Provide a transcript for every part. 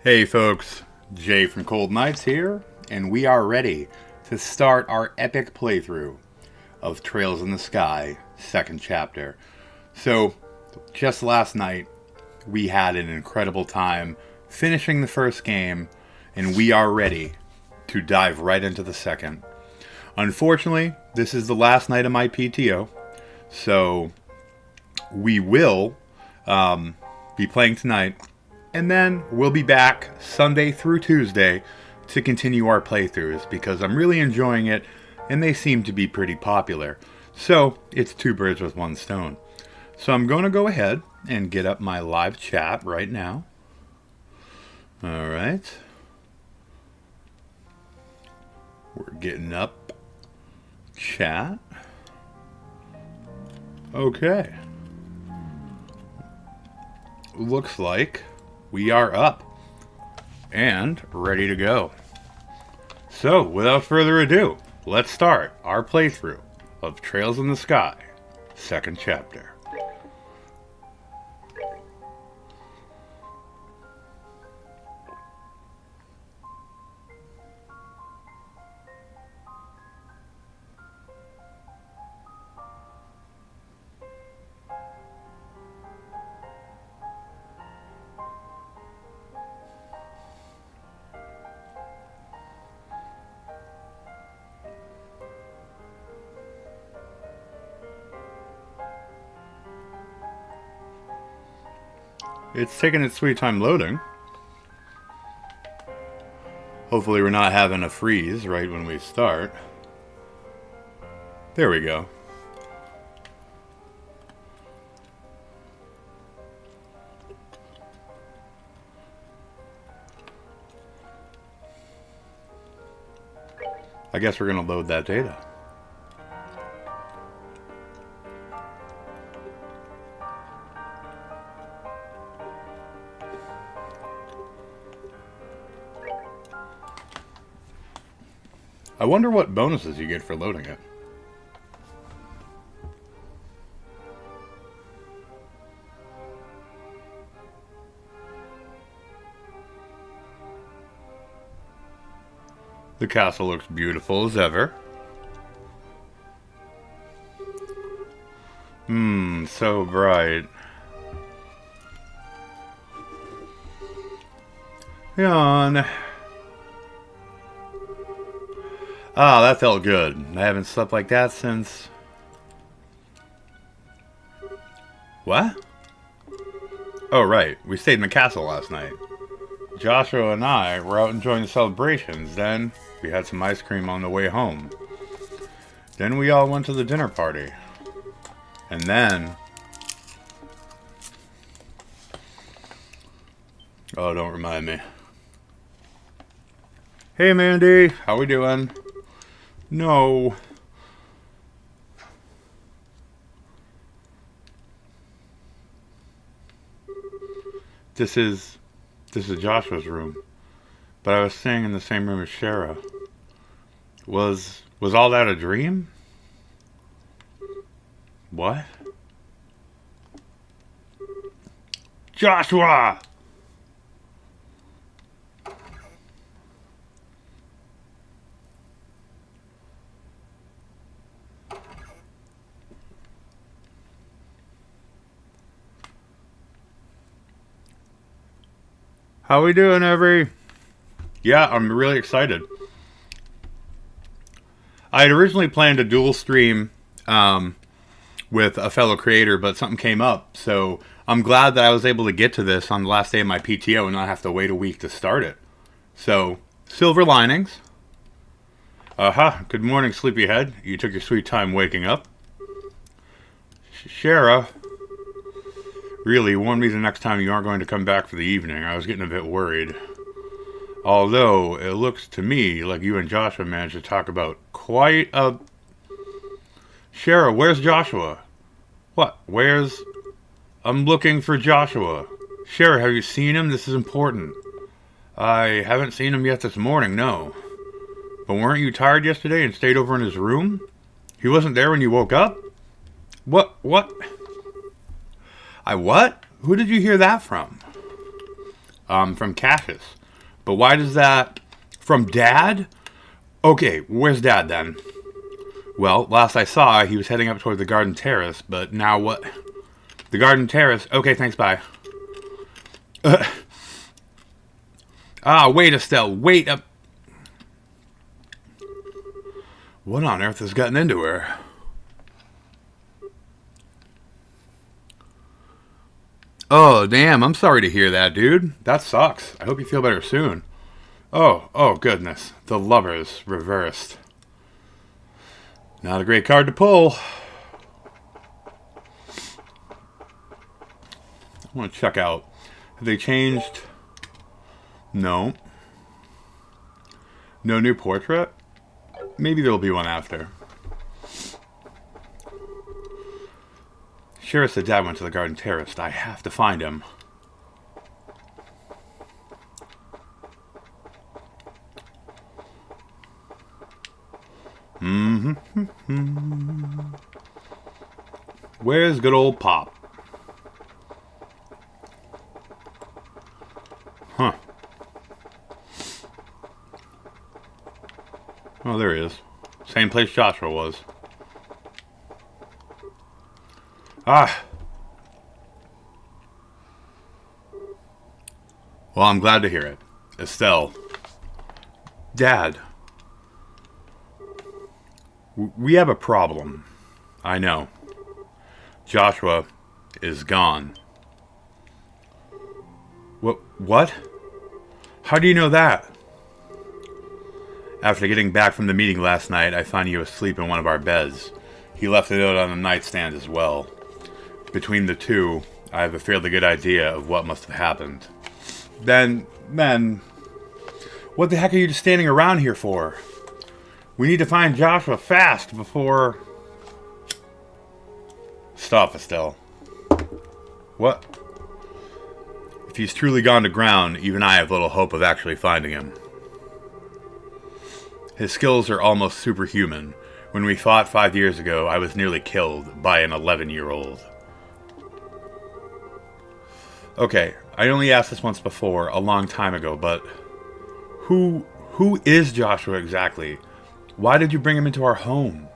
Hey folks, Jay from Cold Nights here, and we are ready to start our epic playthrough of Trails in the Sky, second chapter. So, just last night, we had an incredible time finishing the first game, and we are ready to dive right into the second. Unfortunately, this is the last night of my PTO, so we will be playing tonight. And then we'll be back Sunday through Tuesday to continue our playthroughs because I'm really enjoying it and they seem to be pretty popular. So it's two birds with one stone. So I'm going to go ahead and get up my live chat right now. Alright. We're getting up chat. Okay. Looks like we are up and ready to go. So, without further ado, let's start our playthrough of Trails in the Sky, second chapter. It's taking its sweet time loading. Hopefully we're not having a freeze right when we start. There we go. I guess we're going to load that data. I wonder what bonuses you get for loading it. The castle looks beautiful as ever. So bright. Yawn. Ah, that felt good. I haven't slept like that since... What? Oh, right. We stayed in the castle last night. Joshua and I were out enjoying the celebrations. Then we had some ice cream on the way home. Then we all went to the dinner party. And then... Oh, don't remind me. Hey, Mandy. How we doing? No. This is Joshua's room. But I was staying in the same room as Shara. Was all that a dream? What? Joshua! How we doing, Every? Yeah, I'm really excited. I had originally planned a dual stream with a fellow creator, but something came up. So I'm glad that I was able to get to this on the last day of my PTO and not have to wait a week to start it. So, silver linings. Good morning, sleepyhead. You took your sweet time waking up. Shara. Really, warn me the next time you aren't going to come back for the evening. I was getting a bit worried. Although, it looks to me like you and Joshua managed to talk about quite a... Shara, where's Joshua? What? Where's... I'm looking for Joshua. Shara, have you seen him? This is important. I haven't seen him yet this morning, no. But weren't you tired yesterday and stayed over in his room? He wasn't there when you woke up? What? I what? Who did you hear that from? from Cassius. But why does that... From Dad? Okay, where's Dad then? Well, last I saw, he was heading up toward the garden terrace, but now what? The garden terrace? Okay, thanks, bye. Wait, Estelle, wait up. What on earth has gotten into her? Oh, damn, I'm sorry to hear that, dude. That sucks. I hope you feel better soon. Oh, goodness. The lovers reversed. Not a great card to pull. I want to check out. Have they changed? No. No new portrait? Maybe there'll be one after. Sheriff said Dad went to the garden terrace. I have to find him. Where's good old Pop? Huh. Oh, there he is. Same place Joshua was. Well, I'm glad to hear it. Estelle. Dad. We have a problem. I know. Joshua is gone. What? How do you know that? After getting back from the meeting last night, I found you asleep in one of our beds. He left a note on the nightstand as well. Between the two, I have a fairly good idea of what must have happened. Then, what the heck are you just standing around here for? We need to find Joshua fast before... Stop, Estelle. What? If he's truly gone to ground, even I have little hope of actually finding him. His skills are almost superhuman. When we fought 5 years ago, I was nearly killed by an 11-year-old. Okay, I only asked this once before, a long time ago, but... Who is Joshua exactly? Why did you bring him into our home?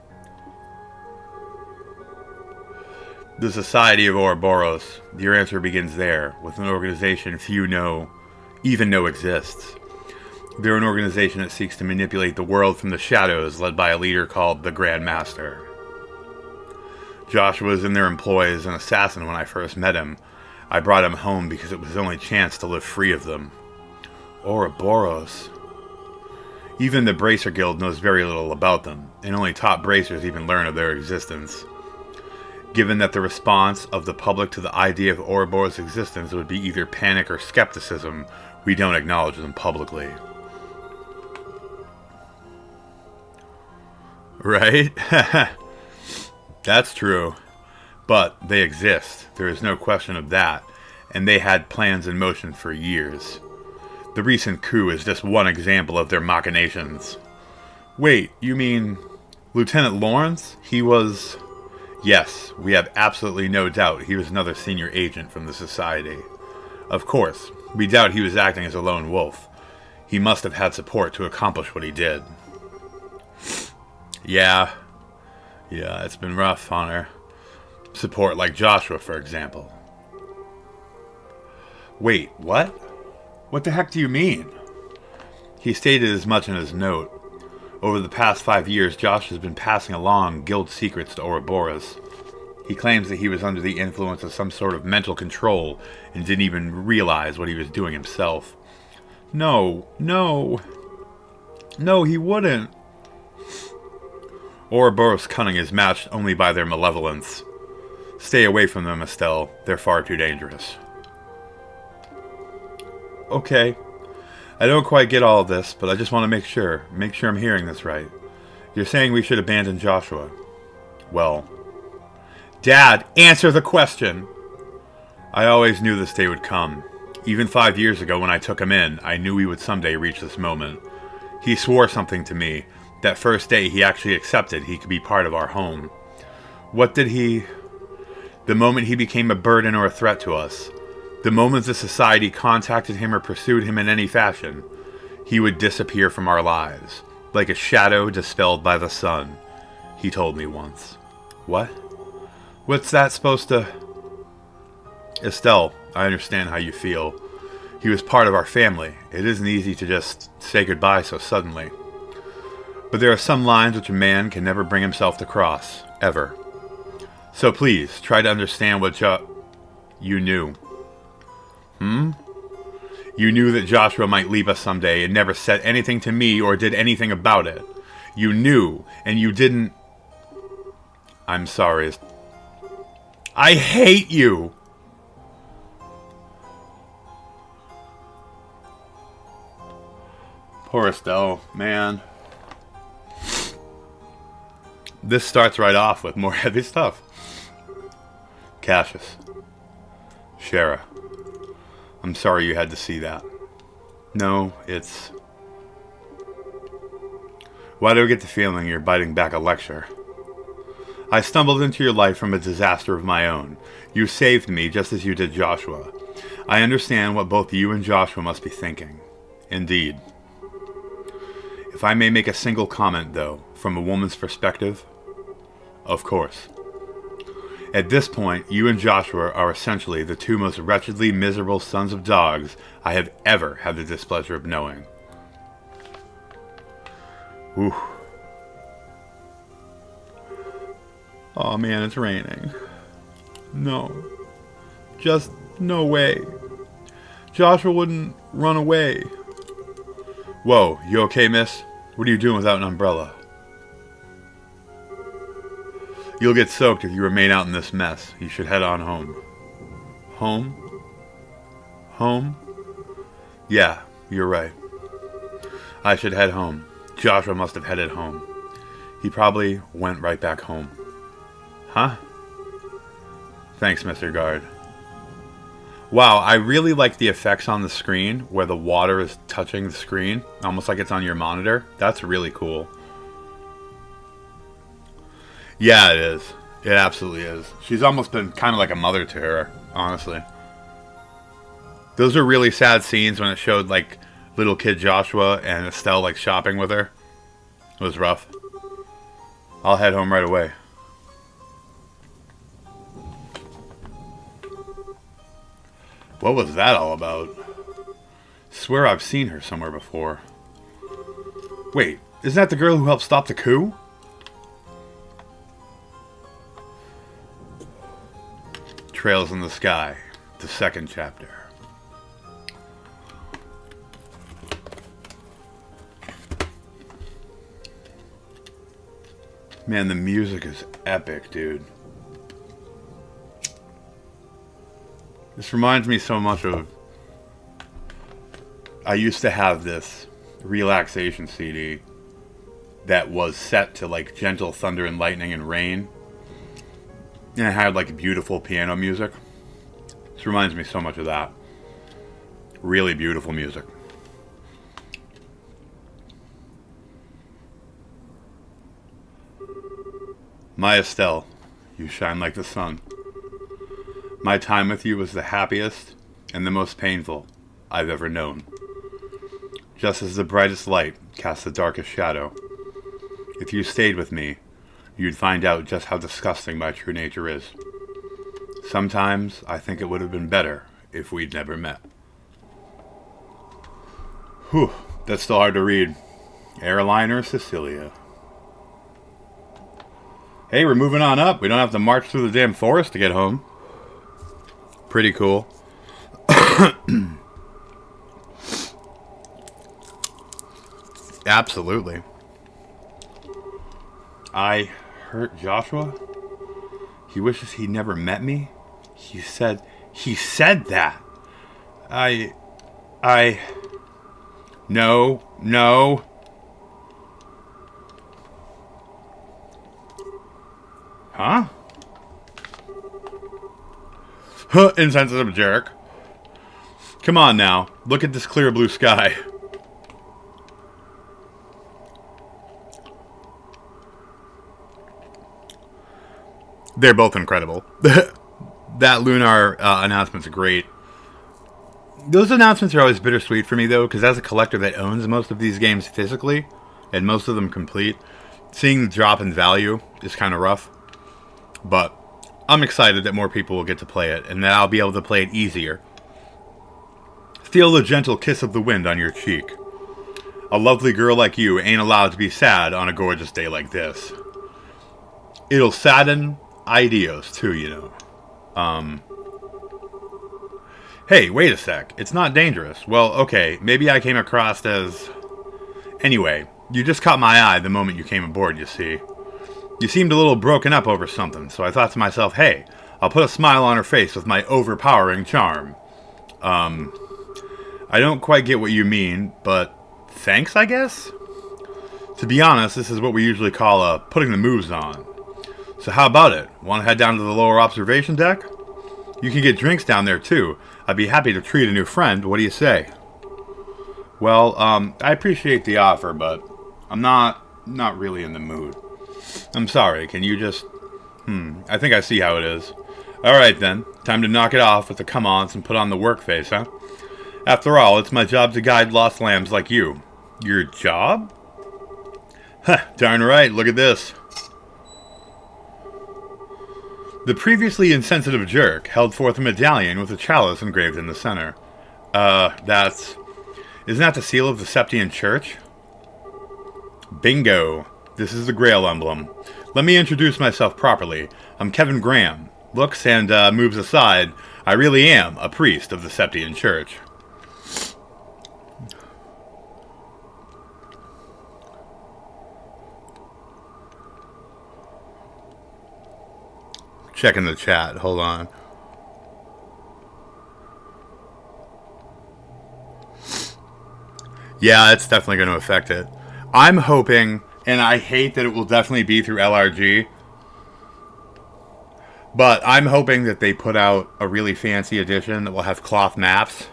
The Society of Ouroboros. Your answer begins there, with an organization few even know exists. They're an organization that seeks to manipulate the world from the shadows, led by a leader called the Grand Master. Joshua was in their employ as an assassin when I first met him. I brought him home because it was his only chance to live free of them. Ouroboros. Even the Bracer Guild knows very little about them, and only top bracers even learn of their existence. Given that the response of the public to the idea of Ouroboros' existence would be either panic or skepticism, we don't acknowledge them publicly. Right? That's true. But they exist. There is no question of that. And they had plans in motion for years. The recent coup is just one example of their machinations. Wait, you mean Lieutenant Lawrence? He was... Yes, we have absolutely no doubt he was another senior agent from the Society. Of course, we doubt he was acting as a lone wolf. He must have had support to accomplish what he did. Yeah, it's been rough on her. Support like Joshua, for example. Wait, what? What the heck do you mean? He stated as much in his note. Over the past 5 years, Josh has been passing along guild secrets to Ouroboros. He claims that he was under the influence of some sort of mental control and didn't even realize what he was doing himself. No, he wouldn't. Ouroboros' cunning is matched only by their malevolence. Stay away from them, Estelle. They're far too dangerous. Okay. I don't quite get all of this, but I just want to make sure I'm hearing this right. You're saying we should abandon Joshua. Well, Dad, answer the question! I always knew this day would come. Even 5 years ago when I took him in, I knew we would someday reach this moment. He swore something to me. That first day he actually accepted he could be part of our home. What did he... The moment he became a burden or a threat to us, The moment the society contacted him or pursued him in any fashion, he would disappear from our lives, like a shadow dispelled by the sun, he told me once. What? What's that supposed to... Estelle, I understand how you feel. He was part of our family. It isn't easy to just say goodbye so suddenly. But there are some lines which a man can never bring himself to cross, ever. So please, try to understand what you knew. You knew that Joshua might leave us someday and never said anything to me or did anything about it. You knew, and you didn't... I'm sorry. I hate you! Poor Estelle, man. This starts right off with more heavy stuff. Cassius. Shara. I'm sorry you had to see that. No, it's... Why do I get the feeling you're biting back a lecture? I stumbled into your life from a disaster of my own. You saved me just as you did Joshua. I understand what both you and Joshua must be thinking. Indeed. If I may make a single comment, though, from a woman's perspective, of course. At this point, you and Joshua are essentially the two most wretchedly miserable sons of dogs I have ever had the displeasure of knowing. Whew. Oh man, it's raining. No. Just no way. Joshua wouldn't run away. Whoa, you okay, miss? What are you doing without an umbrella? You'll get soaked if you remain out in this mess. You should head on home. Home? Home? Yeah, you're right. I should head home. Joshua must have headed home. He probably went right back home. Huh? Thanks, Mr. Guard. Wow, I really like the effects on the screen where the water is touching the screen, almost like it's on your monitor. That's really cool. Yeah, it is. It absolutely is. She's almost been kind of like a mother to her, honestly. Those are really sad scenes when it showed like little kid Joshua and Estelle like shopping with her. It was rough. I'll head home right away. What was that all about? Swear I've seen her somewhere before. Wait, isn't that the girl who helped stop the coup? Trails in the Sky, the second chapter. Man, the music is epic, dude. This reminds me so much of... I used to have this relaxation CD that was set to like gentle thunder and lightning and rain. And it had like beautiful piano music. This reminds me so much of that. Really beautiful music. My Estelle, you shine like the sun. My time with you was the happiest and the most painful I've ever known. Just as the brightest light casts the darkest shadow. If you stayed with me, you'd find out just how disgusting my true nature is. Sometimes I think it would have been better if we'd never met. Whew, that's still hard to read. Airliner Cecilia. Hey, we're moving on up. We don't have to march through the damn forest to get home. Pretty cool. Absolutely. I hurt Joshua? He wishes he never met me? He said that. No. Huh? Insensitive jerk. Come on now. Look at this clear blue sky. They're both incredible. That Lunar announcement's great. Those announcements are always bittersweet for me, though, because as a collector that owns most of these games physically, and most of them complete, seeing the drop in value is kind of rough. But I'm excited that more people will get to play it, and that I'll be able to play it easier. Feel the gentle kiss of the wind on your cheek. A lovely girl like you ain't allowed to be sad on a gorgeous day like this. It'll sadden ideos, too, you know. Hey, wait a sec. It's not dangerous. Well, okay, maybe I came across as... Anyway, you just caught my eye the moment you came aboard, you see. You seemed a little broken up over something, so I thought to myself, hey, I'll put a smile on her face with my overpowering charm. I don't quite get what you mean, but thanks, I guess? To be honest, this is what we usually call putting the moves on. So how about it? Want to head down to the lower observation deck? You can get drinks down there, too. I'd be happy to treat a new friend. What do you say? Well, I appreciate the offer, but I'm not really in the mood. I'm sorry, can you just... I think I see how it is. Alright then, time to knock it off with the come-ons and put on the work face, huh? After all, it's my job to guide lost lambs like you. Your job? Huh, darn right, look at this. The previously insensitive jerk held forth a medallion with a chalice engraved in the center. Isn't that the seal of the Septian Church? Bingo. This is the Grail emblem. Let me introduce myself properly. I'm Kevin Graham. Looks and moves aside, I really am a priest of the Septian Church. Checking the chat. Hold on. Yeah, it's definitely going to affect it. I'm hoping, and I hate that it will definitely be through LRG, but I'm hoping that they put out a really fancy edition that will have cloth maps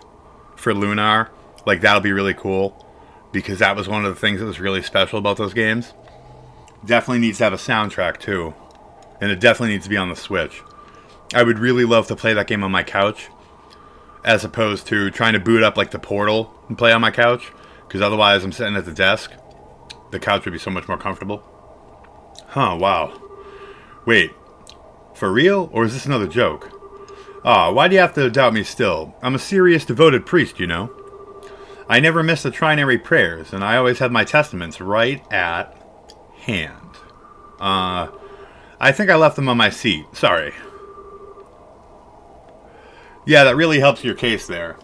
for Lunar. Like, that'll be really cool, because that was one of the things that was really special about those games. Definitely needs to have a soundtrack, too. And it definitely needs to be on the Switch. I would really love to play that game on my couch, as opposed to trying to boot up like the Portal and play on my couch, because otherwise I'm sitting at the desk. The couch would be so much more comfortable. Huh, wow. Wait, for real? Or is this another joke? Aw, why do you have to doubt me still? I'm a serious, devoted priest, you know. I never miss the trinary prayers, and I always have my testaments right at hand. I think I left them on my seat. Sorry. Yeah, that really helps your case there.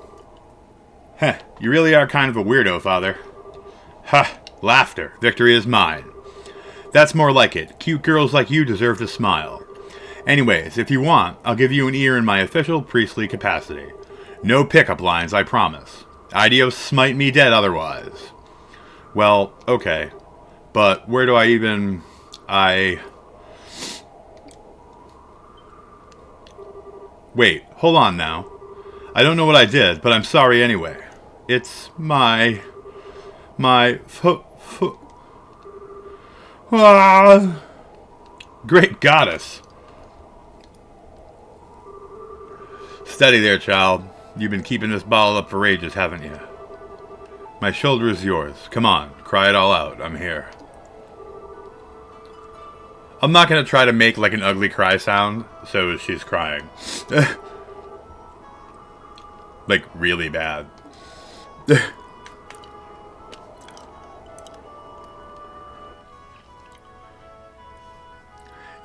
Heh, you really are kind of a weirdo, Father. Ha, laughter. Victory is mine. That's more like it. Cute girls like you deserve to smile. Anyways, if you want, I'll give you an ear in my official priestly capacity. No pickup lines, I promise. Ideos smite me dead otherwise. Well, okay. But where do I even... Wait, hold on now. I don't know what I did, but I'm sorry anyway. It's my great goddess. Steady there, child. You've been keeping this bottle up for ages, haven't you? My shoulder is yours. Come on, cry it all out. I'm here. I'm not going to try to make like an ugly cry sound, so she's crying. Like, really bad.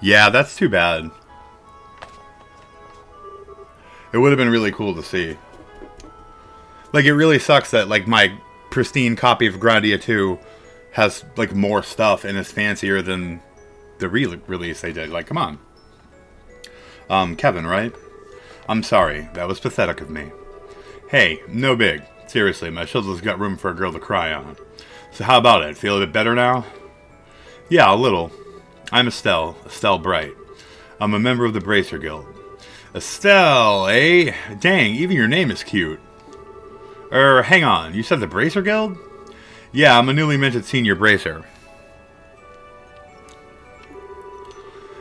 Yeah, that's too bad. It would have been really cool to see. Like, it really sucks that, like, my pristine copy of Grandia 2 has, like, more stuff and is fancier than the re-release they did. Like, come on. Kevin, right? I'm sorry. That was pathetic of me. Hey, no big. Seriously, my shoulder's got room for a girl to cry on. So how about it? Feel a bit better now? Yeah, a little. I'm Estelle Bright. I'm a member of the Bracer Guild. Estelle, eh? Dang, even your name is cute. Hang on. You said the Bracer Guild? Yeah, I'm a newly minted senior bracer.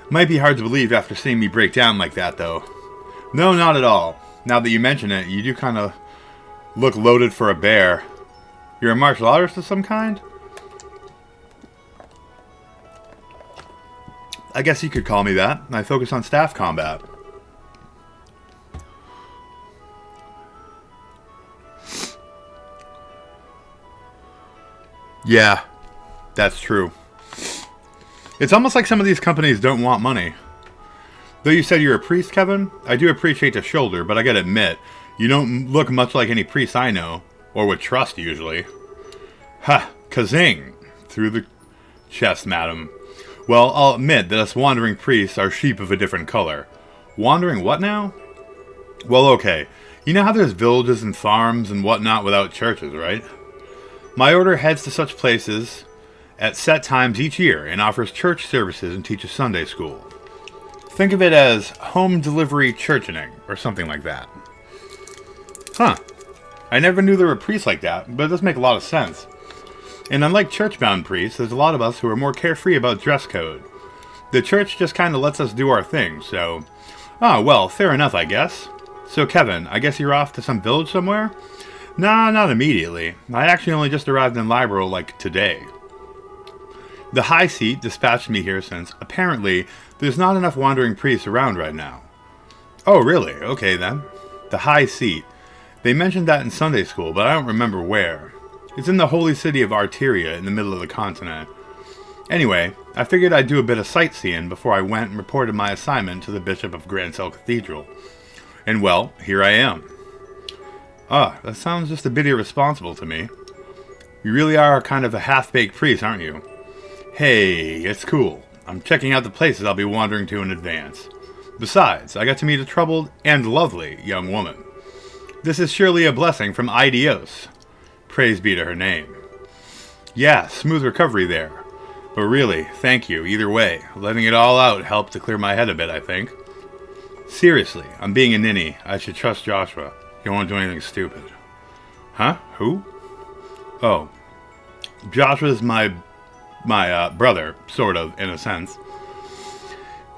Might be hard to believe after seeing me break down like that, though. No, not at all. Now that you mention it, you do kind of Look loaded for a bear. You're a martial artist of some kind? I guess you could call me that. I focus on staff combat. Yeah, that's true. It's almost like some of these companies don't want money. Though you said you're a priest, Kevin, I do appreciate the shoulder, but I gotta admit, you don't look much like any priest I know, or would trust usually. Ha! Kazing! Through the chest, madam. Well, I'll admit that us wandering priests are sheep of a different color. Wandering what now? Well, okay. You know how there's villages and farms and whatnot without churches, right? My order heads to such places at set times each year and offers church services and teaches Sunday school. Think of it as home delivery churching or something like that. Huh. I never knew there were priests like that, but it does make a lot of sense. And unlike church-bound priests, there's a lot of us who are more carefree about dress code. The church just kind of lets us do our thing, so... Oh, well, fair enough, I guess. So, Kevin, I guess you're off to some village somewhere? Nah, not immediately. I actually only just arrived in Libro, like, today. The High Seat dispatched me here since, apparently, there's not enough wandering priests around right now. Oh, really? Okay, then. The High Seat. They mentioned that in Sunday school, but I don't remember where. It's in the holy city of Arteria in the middle of the continent. Anyway, I figured I'd do a bit of sightseeing before I went and reported my assignment to the Bishop of Grancel Cathedral. And well, here I am. Ah, that sounds just a bit irresponsible to me. You really are kind of a half-baked priest, aren't you? Hey, it's cool. I'm checking out the places I'll be wandering to in advance. Besides, I got to meet a troubled and lovely young woman. This is surely a blessing from Idios. Praise be to her name. Yeah, smooth recovery there. But really, thank you, either way. Letting it all out helped to clear my head a bit, I think. Seriously, I'm being a ninny. I should trust Joshua. He won't do anything stupid. Huh? Who? Oh. Joshua's my brother, sort of, in a sense.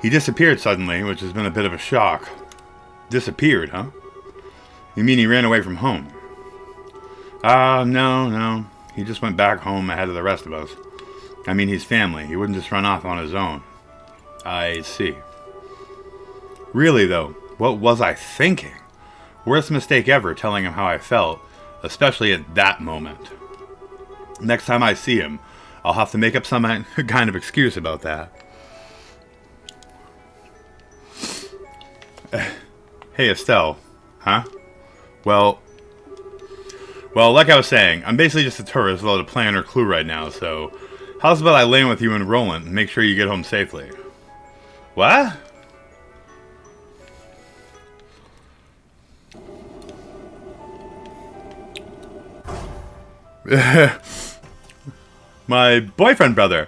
He disappeared suddenly, which has been a bit of a shock. Disappeared, huh? You mean he ran away from home? No. He just went back home ahead of the rest of us. I mean, he's family. He wouldn't just run off on his own. I see. Really, though, what was I thinking? Worst mistake ever telling him how I felt, especially at that moment. Next time I see him, I'll have to make up some kind of excuse about that. Hey, Estelle. Huh? Well, like I was saying, I'm basically just a tourist without a plan or clue right now, so how's about I land with you in Roland and make sure you get home safely? What? My boyfriend brother.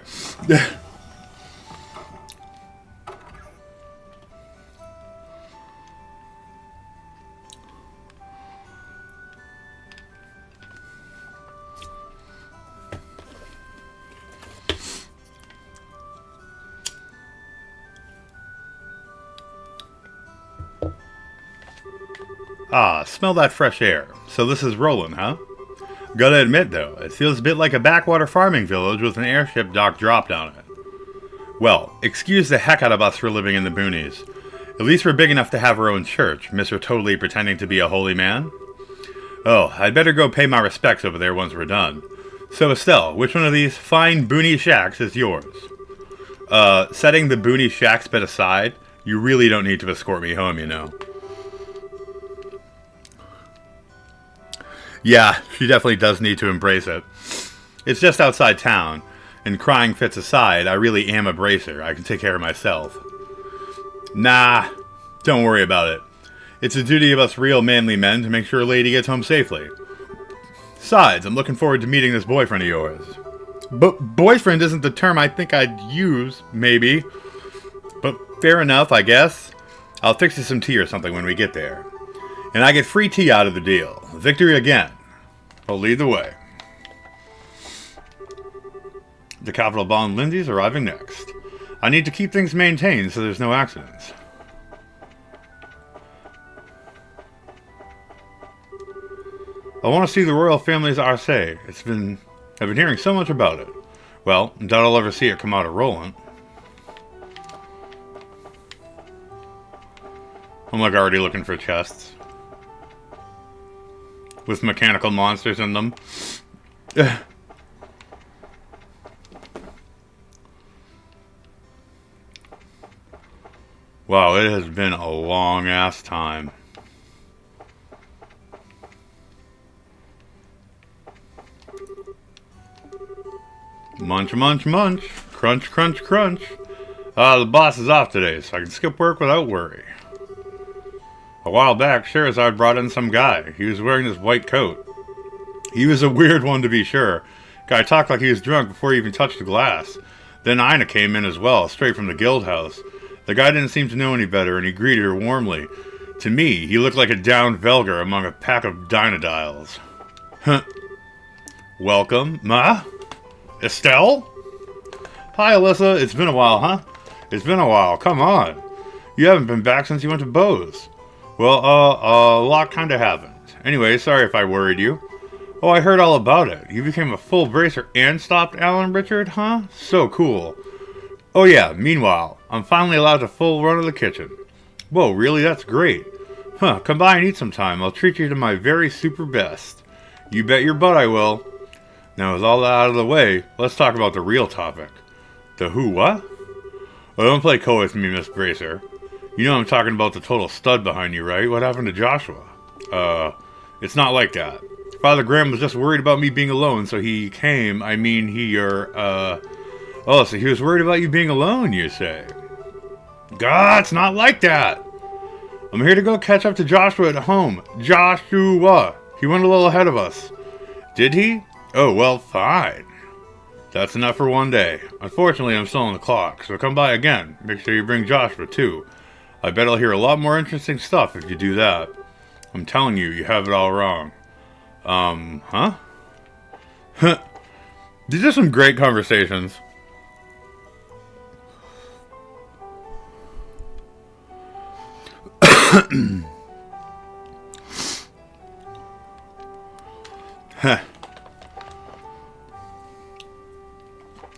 Ah, smell that fresh air. So this is Roland, huh? Gotta admit, though, it feels a bit like a backwater farming village with an airship dock dropped on it. Well, excuse the heck out of us for living in the boonies. At least we're big enough to have our own church, Mr. Totally pretending to be a holy man. Oh, I'd better go pay my respects over there once we're done. So, Estelle, which one of these fine boony shacks is yours? Setting the boony shacks bit aside, you really don't need to escort me home, you know. Yeah, she definitely does need to embrace it. It's just outside town, and crying fits aside, I really am a bracer. I can take care of myself. Nah, don't worry about it. It's the duty of us real manly men to make sure a lady gets home safely. Besides, I'm looking forward to meeting this boyfriend of yours. Boyfriend isn't the term I think I'd use, maybe. But fair enough, I guess. I'll fix you some tea or something when we get there. And I get free tea out of the deal. Victory again. I'll lead the way. The Capital Bond Lindsay's arriving next. I need to keep things maintained so there's no accidents. I want to see the royal family's Arce. I've been hearing so much about it. Well, doubt I'll ever see it come out of Roland. I'm like already looking for chests with mechanical monsters in them. Wow, it has been a long ass time. Munch, munch, munch. Crunch, crunch, crunch. The boss is off today, so I can skip work without worry. A while back, Scheherazade brought in some guy. He was wearing this white coat. He was a weird one to be sure. Guy talked like he was drunk before he even touched the glass. Then Ina came in as well, straight from the guild house. The guy didn't seem to know any better, and he greeted her warmly. To me, he looked like a downed Velgar among a pack of Dynodiles. Huh. Welcome, Ma? Estelle? Hi, Alyssa. It's been a while, huh? It's been a while. Come on. You haven't been back since you went to Bose. Well, a lot kinda haven't. Anyway, sorry if I worried you. Oh, I heard all about it. You became a full bracer and stopped Alan Richard, huh? So cool. Oh yeah, meanwhile, I'm finally allowed to full run of the kitchen. Whoa, really? That's great. Huh, come by and eat sometime. I'll treat you to my very super best. You bet your butt I will. Now, with all that out of the way, let's talk about the real topic. The who what? Well, don't play co with me, Miss Bracer. You know I'm talking about the total stud behind you, right? What happened to Joshua? It's not like that. Father Graham was just worried about me being alone, so he came. I mean, Oh, so he was worried about you being alone, you say? God, it's not like that. I'm here to go catch up to Joshua at home. Joshua! He went a little ahead of us. Did he? Oh, well, fine. That's enough for one day. Unfortunately, I'm still on the clock, so come by again. Make sure you bring Joshua, too. I bet I'll hear a lot more interesting stuff if you do that. I'm telling you, you have it all wrong. Huh? These are some great conversations.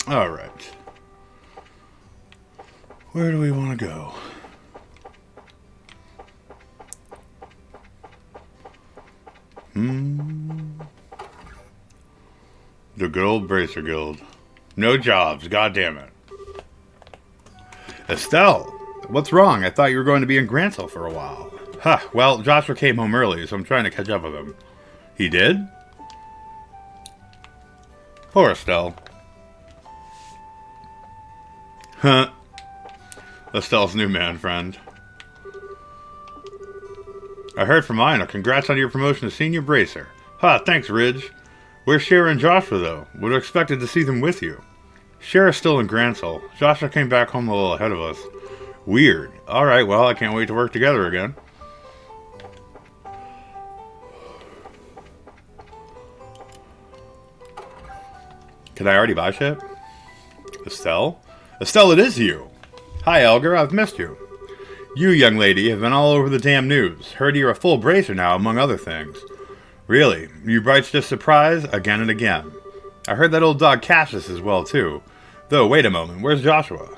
All right. Where do we want to go? The good old Bracer Guild. No jobs, goddammit. Estelle, what's wrong? I thought you were going to be in Grantsell for a while. Well, Joshua came home early, so I'm trying to catch up with him. He did? Poor Estelle. Estelle's new man friend. I heard from Ina. Congrats on your promotion to Senior Bracer. Thanks, Ridge. Where's Shara and Joshua, though? Would have expected to see them with you. Shara's still in Grantsell. Joshua came back home a little ahead of us. Weird. Alright, well, I can't wait to work together again. Can I already buy shit? Estelle? Estelle, it is you! Hi, Elgar, I've missed you. You, young lady, have been all over the damn news. Heard you're a full bracer now, among other things. Really, you brights just surprise again and again. I heard that old dog Cassius as well, too. Though, wait a moment, where's Joshua?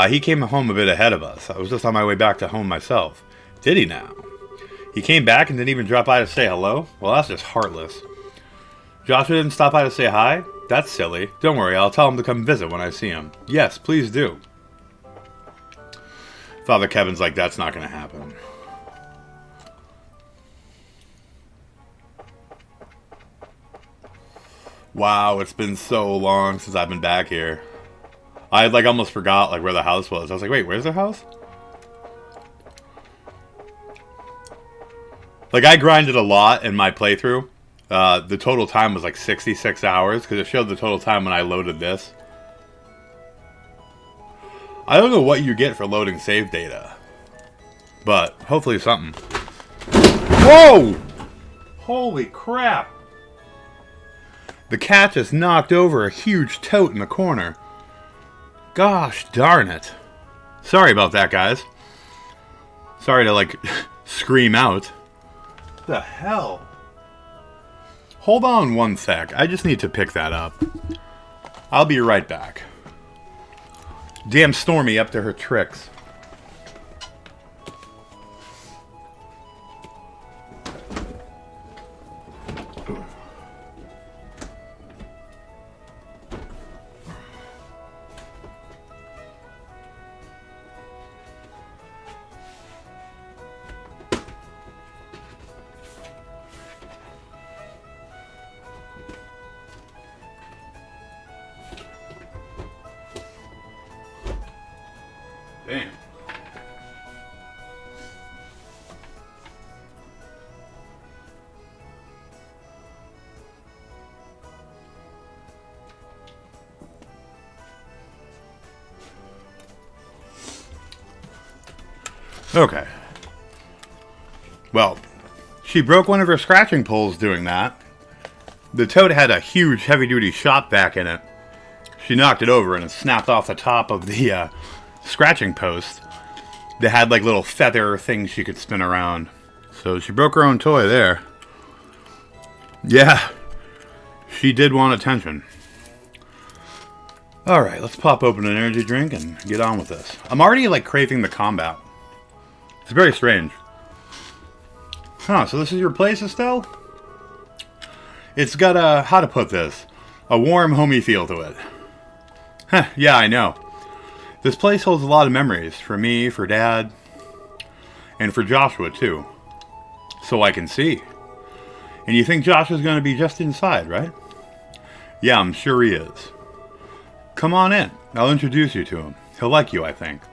He came home a bit ahead of us. I was just on my way back to home myself. Did he now? He came back and didn't even drop by to say hello? Well, that's just heartless. Joshua didn't stop by to say hi? That's silly. Don't worry, I'll tell him to come visit when I see him. Yes, please do. Father Kevin's like, that's not going to happen. Wow, it's been so long since I've been back here. I like almost forgot like where the house was. I was like, wait, where's the house? Like I grinded a lot in my playthrough. The total time was like 66 hours because it showed the total time when I loaded this. I don't know what you get for loading save data, but hopefully something. Whoa! Holy crap! The cat just knocked over a huge tote in the corner. Gosh darn it. Sorry about that, guys. Sorry to, like, scream out. What the hell? Hold on one sec. I just need to pick that up. I'll be right back. Damn Stormy up to her tricks. Damn. Okay. Well, she broke one of her scratching poles doing that. The toad had a huge heavy-duty shop vac in it. She knocked it over and it snapped off the top of the scratching post that had like little feather things she could spin around. So she broke her own toy there. Yeah, she did want attention. Alright, let's pop open an energy drink and get on with this. I'm already like craving the combat. It's very strange. Huh, so this is your place, Estelle? It's got a, how to put this, a warm, homey feel to it. Huh, yeah, I know. This place holds a lot of memories for me, for Dad, and for Joshua, too. So I can see. And you think Joshua's going to be just inside, right? Yeah, I'm sure he is. Come on in. I'll introduce you to him. He'll like you, I think.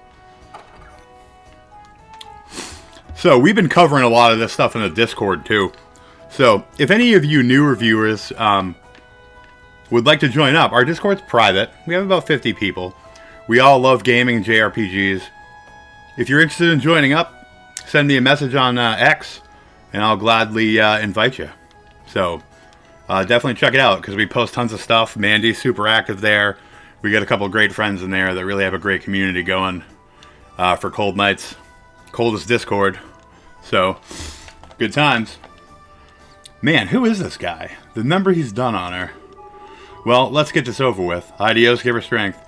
So, we've been covering a lot of this stuff in the Discord, too. So, if any of you newer viewers would like to join up, our Discord's private. We have about 50 people. We all love gaming and JRPGs. If you're interested in joining up, send me a message on X, and I'll gladly invite you. So, definitely check it out, because we post tons of stuff. Mandy's super active there. We got a couple of great friends in there that really have a great community going for Cold Nights. Coldest Discord. So, good times. Man, who is this guy? The number he's done on her. Well, let's get this over with. Adios, give her strength.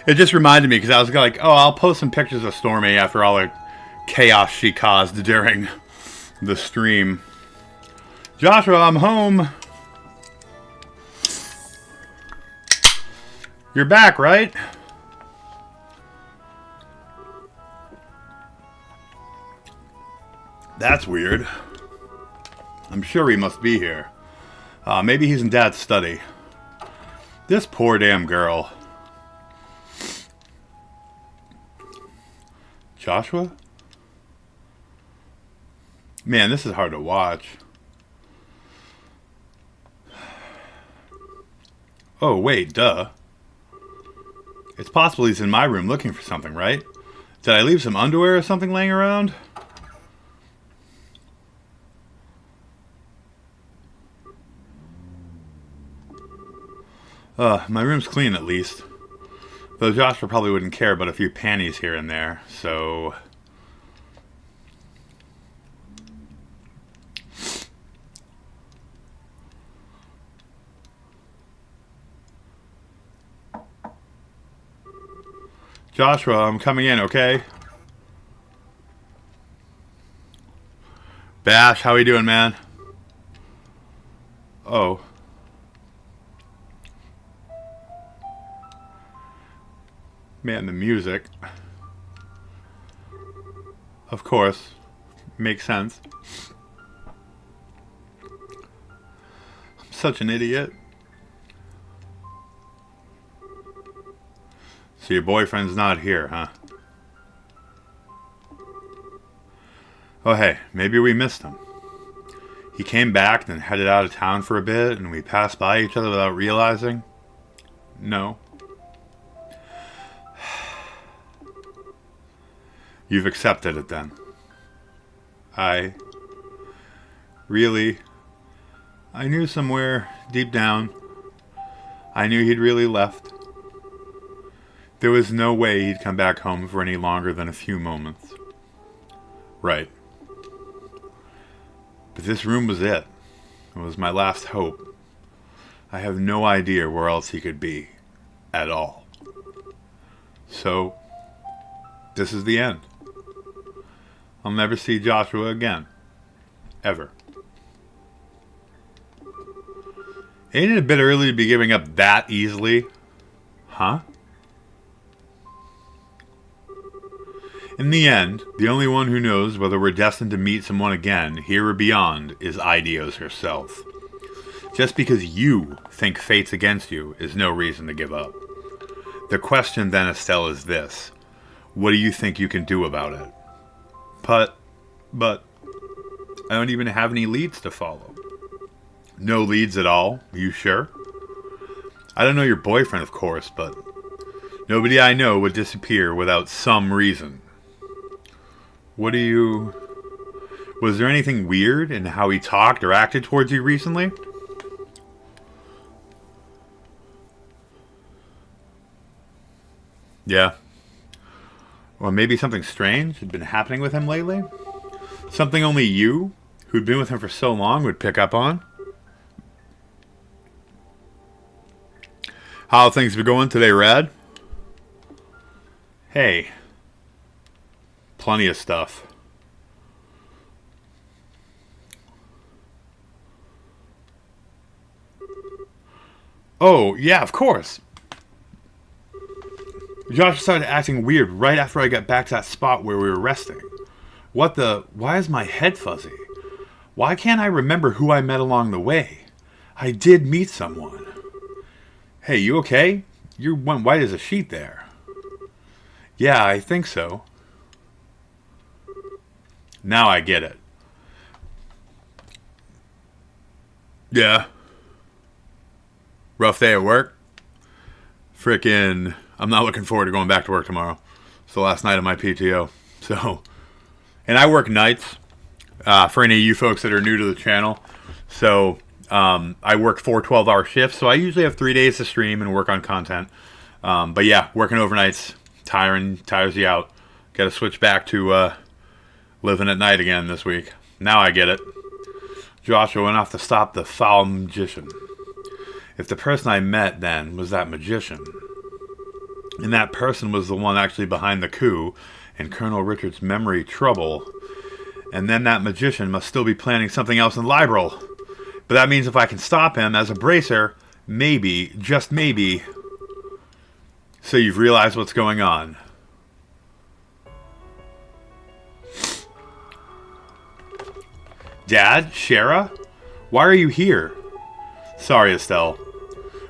It just reminded me, because I was like, oh, I'll post some pictures of Stormy after all the chaos she caused during the stream. Joshua, I'm home. You're back, right? That's weird. I'm sure he must be here. Maybe he's in Dad's study. This poor damn girl. Joshua? Man, this is hard to watch. Oh, wait, duh. It's possible he's in my room looking for something, right? Did I leave some underwear or something laying around? My room's clean at least. Though Joshua probably wouldn't care about a few panties here and there, so... Joshua, I'm coming in, okay? Bash, how you doing, man? Oh. Man, the music. Of course. Makes sense. I'm such an idiot. So your boyfriend's not here, huh? Oh hey, maybe we missed him. He came back, then headed out of town for a bit, and we passed by each other without realizing? No. You've accepted it then. I knew somewhere deep down, I knew he'd really left. There was no way he'd come back home for any longer than a few moments. Right. But this room was it. It was my last hope. I have no idea where else he could be. At all. So, this is the end. I'll never see Joshua again. Ever. Ain't it a bit early to be giving up that easily? Huh? In the end, the only one who knows whether we're destined to meet someone again, here or beyond, is Aidios herself. Just because you think fate's against you is no reason to give up. The question then, Estelle, is this. What do you think you can do about it? But, I don't even have any leads to follow. No leads at all? Are you sure? I don't know your boyfriend, of course, but nobody I know would disappear without some reason. Was there anything weird in how he talked or acted towards you recently? Yeah. Or maybe something strange had been happening with him lately? Something only you, who'd been with him for so long, would pick up on? How things been going today, Rad? Hey. Plenty of stuff. Oh, yeah, of course. Josh started acting weird right after I got back to that spot where we were resting. Why is my head fuzzy? Why can't I remember who I met along the way? I did meet someone. Hey, you okay? You went white as a sheet there. Yeah, I think so. Now I get it. Yeah. Rough day at work? Frickin', I'm not looking forward to going back to work tomorrow. It's the last night of my PTO. So, and I work nights, for any of you folks that are new to the channel. So, I work 4 12-hour shifts, so I usually have 3 days to stream and work on content. But yeah, working overnights, tires you out. Got to switch back to living at night again this week. Now I get it. Joshua went off to stop the foul magician. If the person I met then was that magician, and that person was the one actually behind the coup and Colonel Richard's memory trouble, and then that magician must still be planning something else in Liberl. But that means if I can stop him as a bracer, maybe, just maybe. So you've realized what's going on. Dad? Shara? Why are you here? Sorry, Estelle.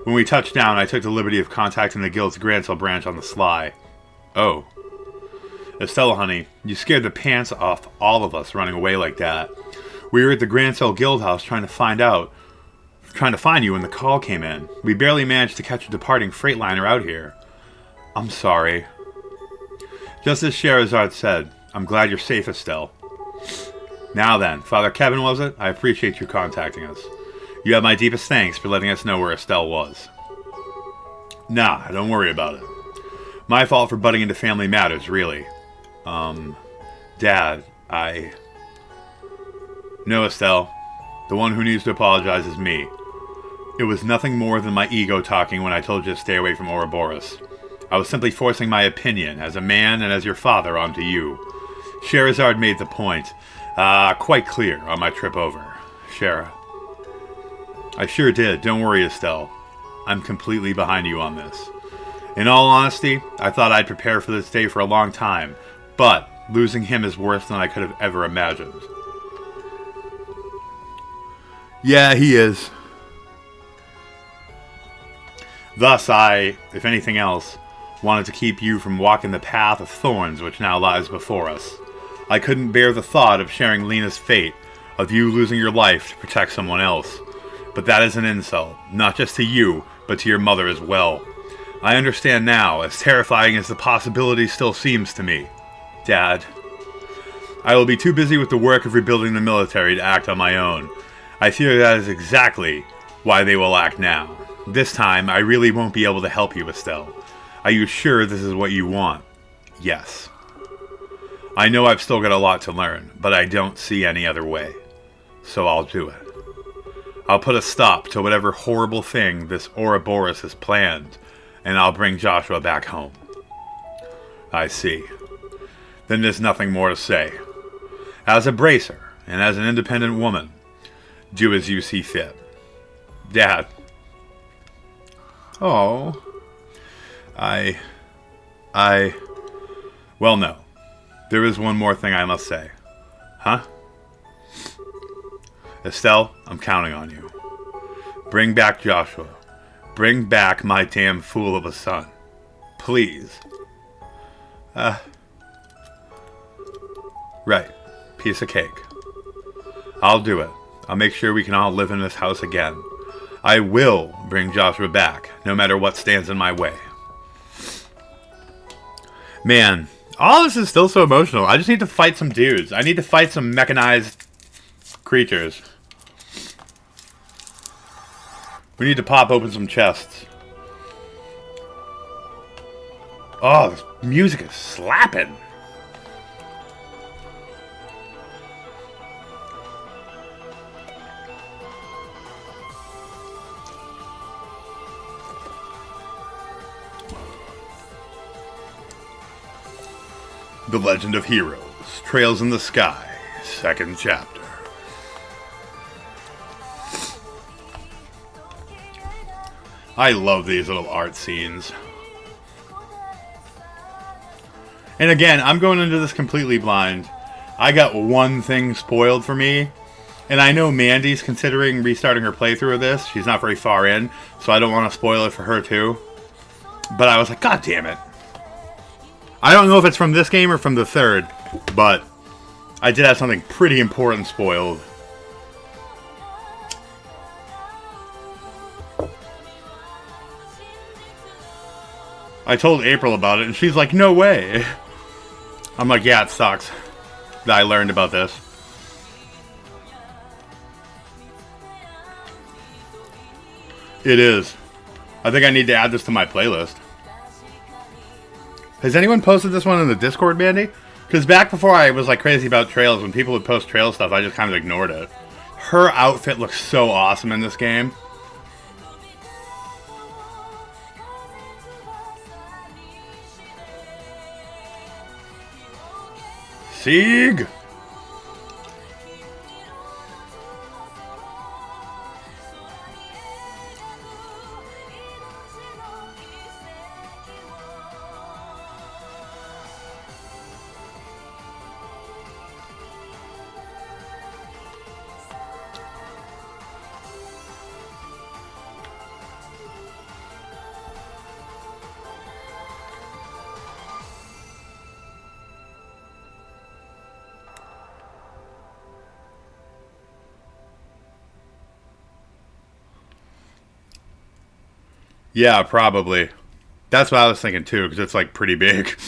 When we touched down, I took the liberty of contacting the guild's Grancel branch on the sly. Oh. Estelle, honey, you scared the pants off all of us running away like that. We were at the Grancel guild house trying to find you when the call came in. We barely managed to catch a departing freightliner out here. I'm sorry. Just as Sherazard said, I'm glad you're safe, Estelle. Now then, Father Kevin, was it? I appreciate you contacting us. You have my deepest thanks for letting us know where Estelle was. Nah, don't worry about it. My fault for butting into family matters, really. Dad, No, Estelle. The one who needs to apologize is me. It was nothing more than my ego talking when I told you to stay away from Ouroboros. I was simply forcing my opinion, as a man and as your father, onto you. Sherazard made the point, quite clear on my trip over. Shara. I sure did. Don't worry, Estelle. I'm completely behind you on this. In all honesty, I thought I'd prepare for this day for a long time, but losing him is worse than I could have ever imagined. Yeah, he is. Thus, I, if anything else, wanted to keep you from walking the path of thorns which now lies before us. I couldn't bear the thought of sharing Lena's fate, of you losing your life to protect someone else. But that is an insult, not just to you, but to your mother as well. I understand now, as terrifying as the possibility still seems to me. Dad. I will be too busy with the work of rebuilding the military to act on my own. I fear that is exactly why they will act now. This time, I really won't be able to help you, Estelle. Are you sure this is what you want? Yes. I know I've still got a lot to learn, but I don't see any other way. So I'll do it. I'll put a stop to whatever horrible thing this Ouroboros has planned, and I'll bring Joshua back home. I see. Then there's nothing more to say. As a bracer, and as an independent woman, do as you see fit. Dad. Oh. Well, no. There is one more thing I must say. Huh? Estelle, I'm counting on you. Bring back Joshua. Bring back my damn fool of a son. Please. Right. Piece of cake. I'll do it. I'll make sure we can all live in this house again. I will bring Joshua back, no matter what stands in my way. Man, all this is still so emotional. I just need to fight some dudes. I need to fight some mechanized creatures. We need to pop open some chests. Oh, this music is slapping. The Legend of Heroes, Trails in the Sky, 2nd chapter. I love these little art scenes. And again, I'm going into this completely blind. I got one thing spoiled for me. And I know Mandy's considering restarting her playthrough of this. She's not very far in, so I don't want to spoil it for her too. But I was like, God damn it. I don't know if it's from this game or from the 3rd, but I did have something pretty important spoiled. I told April about it, and she's like, no way. I'm like, yeah, it sucks that I learned about this. It is. I think I need to add this to my playlist. Has anyone posted this one in the Discord, Mandy? Because back before I was like crazy about Trails, when people would post Trail stuff, I just kind of ignored it. Her outfit looks so awesome in this game. Sieg! Yeah, probably. That's what I was thinking too, because it's like pretty big.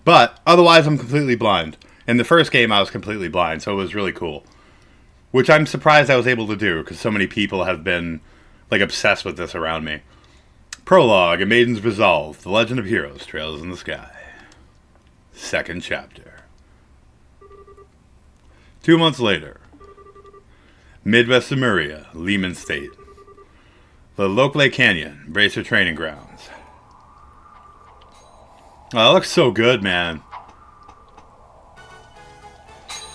But otherwise, I'm completely blind. In the first game, I was completely blind, so it was really cool. Which I'm surprised I was able to do, because so many people have been like obsessed with this around me. Prologue: A Maiden's Resolve. The Legend of Heroes: Trails in the Sky. 2nd chapter. 2 months later. Midwest Lemuria, Lehman State. The Lokle Canyon, Bracer Training Grounds. Oh, that looks so good, man.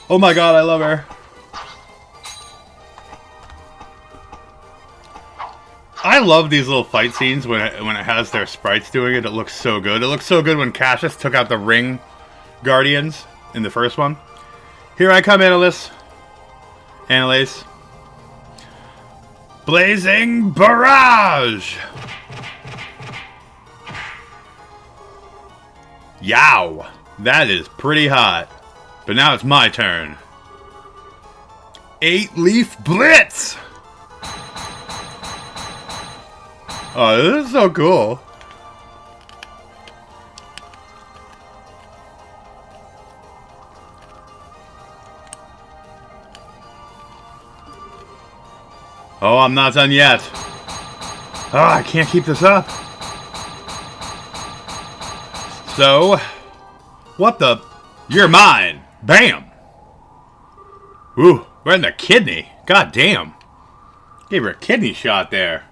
Oh my god, I love her. I love these little fight scenes when it has their sprites doing it. It looks so good. It looks so good when Cassius took out the Ring Guardians in the first one. Here I come, Annalise. Annalise. Blazing Barrage! Yow! That is pretty hot. But now it's my turn. 8-Leaf Blitz! Oh, this is so cool. Oh, I'm not done yet. Oh, I can't keep this up. So, what the? You're mine. Bam. Ooh, right in the kidney. God damn. Gave her a kidney shot there.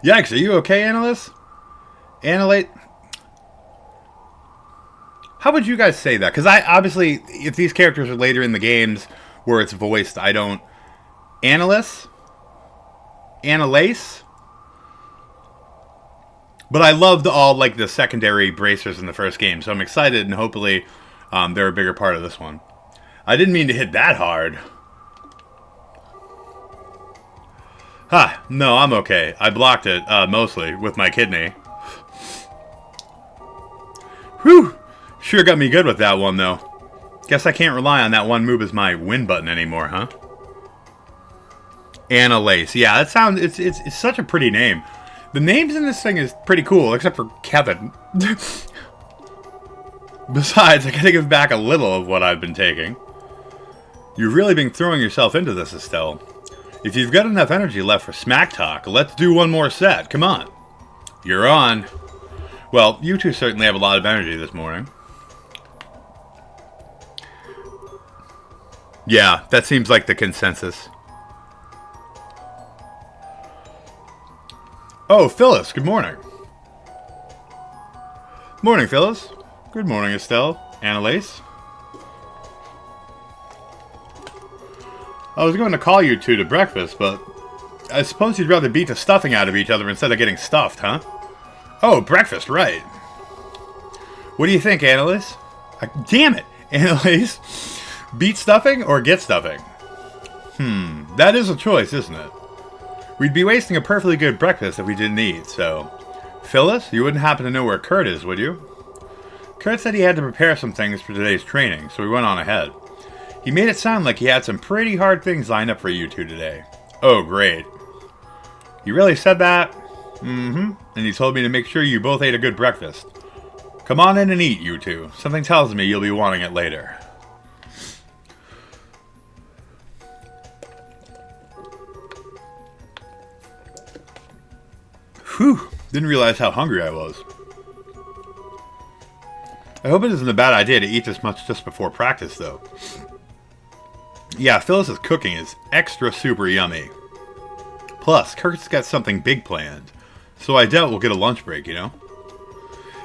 Yikes, are you okay, Annalise? Annalate? How would you guys say that? Because I, obviously, if these characters are later in the games where it's voiced, I don't... Annalise? Annalise? But I loved all, like, the secondary bracers in the first game, so I'm excited, and hopefully they're a bigger part of this one. I didn't mean to hit that hard. Ha, no, I'm okay. I blocked it, mostly, with my kidney. Whew! Sure got me good with that one, though. Guess I can't rely on that one move as my win button anymore, huh? Annalise. Yeah, that sounds... It's such a pretty name. The names in this thing is pretty cool, except for Kevin. Besides, I gotta give back a little of what I've been taking. You've really been throwing yourself into this, Estelle. If you've got enough energy left for smack talk, let's do one more set. Come on. You're on. Well, you two certainly have a lot of energy this morning. Yeah, that seems like the consensus. Oh, Phyllis, good morning. Morning, Phyllis. Good morning, Estelle. Annalise. I was going to call you two to breakfast, but I suppose you'd rather beat the stuffing out of each other instead of getting stuffed, huh? Oh, breakfast, right. What do you think, Annalise? Damn it, Annalise. Beat stuffing or get stuffing? That is a choice, isn't it? We'd be wasting a perfectly good breakfast if we didn't eat, so... Phyllis, you wouldn't happen to know where Kurt is, would you? Kurt said he had to prepare some things for today's training, so we went on ahead. He made it sound like he had some pretty hard things lined up for you two today. Oh, great. You really said that? Mm-hmm. And he told me to make sure you both ate a good breakfast. Come on in and eat, you two. Something tells me you'll be wanting it later. Whew. Didn't realize how hungry I was. I hope it isn't a bad idea to eat this much just before practice, though. Yeah, Phyllis's cooking is extra super yummy. Plus, Kurt's got something big planned, so I doubt we'll get a lunch break, you know?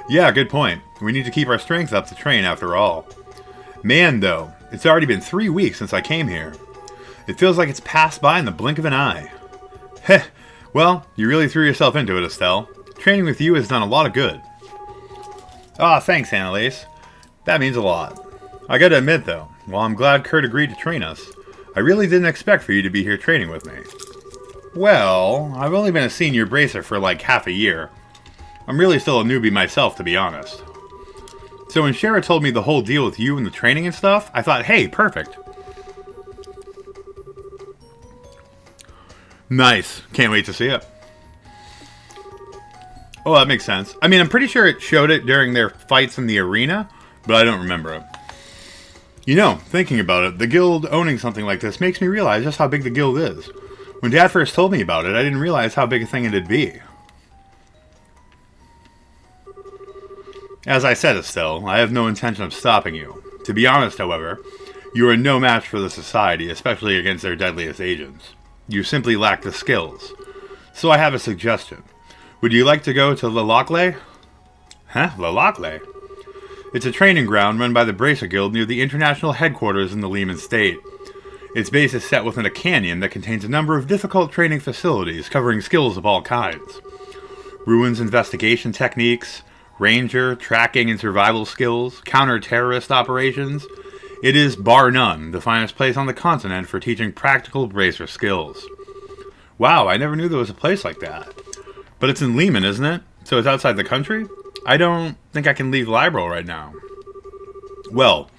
Yeah, good point. We need to keep our strength up to train after all. Man, though, it's already been 3 weeks since I came here. It feels like it's passed by in the blink of an eye. Heh, well, you really threw yourself into it, Estelle. Training with you has done a lot of good. Ah, thanks, Annalise. That means a lot. I gotta admit, though, while I'm glad Kurt agreed to train us, I really didn't expect for you to be here training with me. Well, I've only been a senior bracer for like half a year. I'm really still a newbie myself, to be honest. So when Shara told me the whole deal with you and the training and stuff, I thought, hey, perfect. Nice. Can't wait to see it. Oh, that makes sense. I mean, I'm pretty sure it showed it during their fights in the arena, but I don't remember it. You know, thinking about it, the guild owning something like this makes me realize just how big the guild is. When Dad first told me about it, I didn't realize how big a thing it'd be. As I said, Estelle, I have no intention of stopping you. To be honest, however, you are no match for the Society, especially against their deadliest agents. You simply lack the skills. So I have a suggestion. Would you like to go to Lalacle? Huh? Lalacle? It's a training ground run by the Bracer Guild near the international headquarters in the Lehman State. Its base is set within a canyon that contains a number of difficult training facilities covering skills of all kinds. Ruins investigation techniques, ranger, tracking and survival skills, counter-terrorist operations. It is, bar none, the finest place on the continent for teaching practical bracer skills. Wow, I never knew there was a place like that. But it's in Lehman, isn't it? So it's outside the country? I don't think I can leave Libro right now. Well,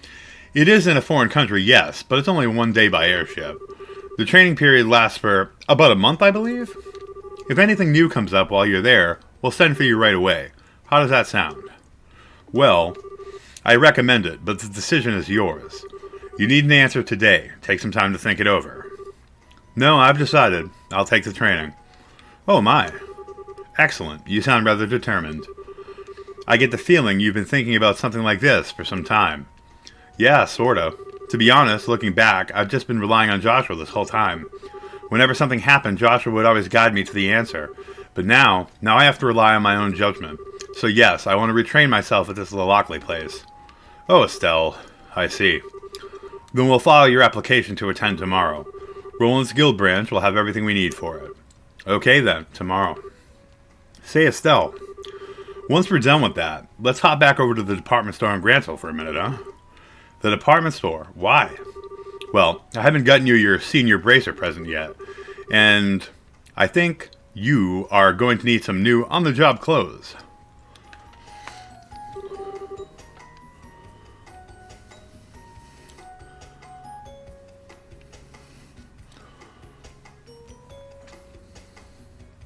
it is in a foreign country, yes, but it's only 1 day by airship. The training period lasts for about a month, I believe? If anything new comes up while you're there, we'll send for you right away. How does that sound? Well, I recommend it, but the decision is yours. You need an answer today. Take some time to think it over. No, I've decided. I'll take the training. Oh my. Excellent. You sound rather determined. I get the feeling you've been thinking about something like this for some time. Yeah, sorta. To be honest, looking back, I've just been relying on Joshua this whole time. Whenever something happened, Joshua would always guide me to the answer. But now I have to rely on my own judgment. So yes, I want to retrain myself at this Lockley place. Oh, Estelle, I see. Then we'll file your application to attend tomorrow. Roland's guild branch will have everything we need for it. Okay then, tomorrow. Say, Estelle, once we're done with that, let's hop back over to the department store in Grantville for a minute, huh? The department store? Why? Well, I haven't gotten you your senior bracer present yet, and I think you are going to need some new on-the-job clothes.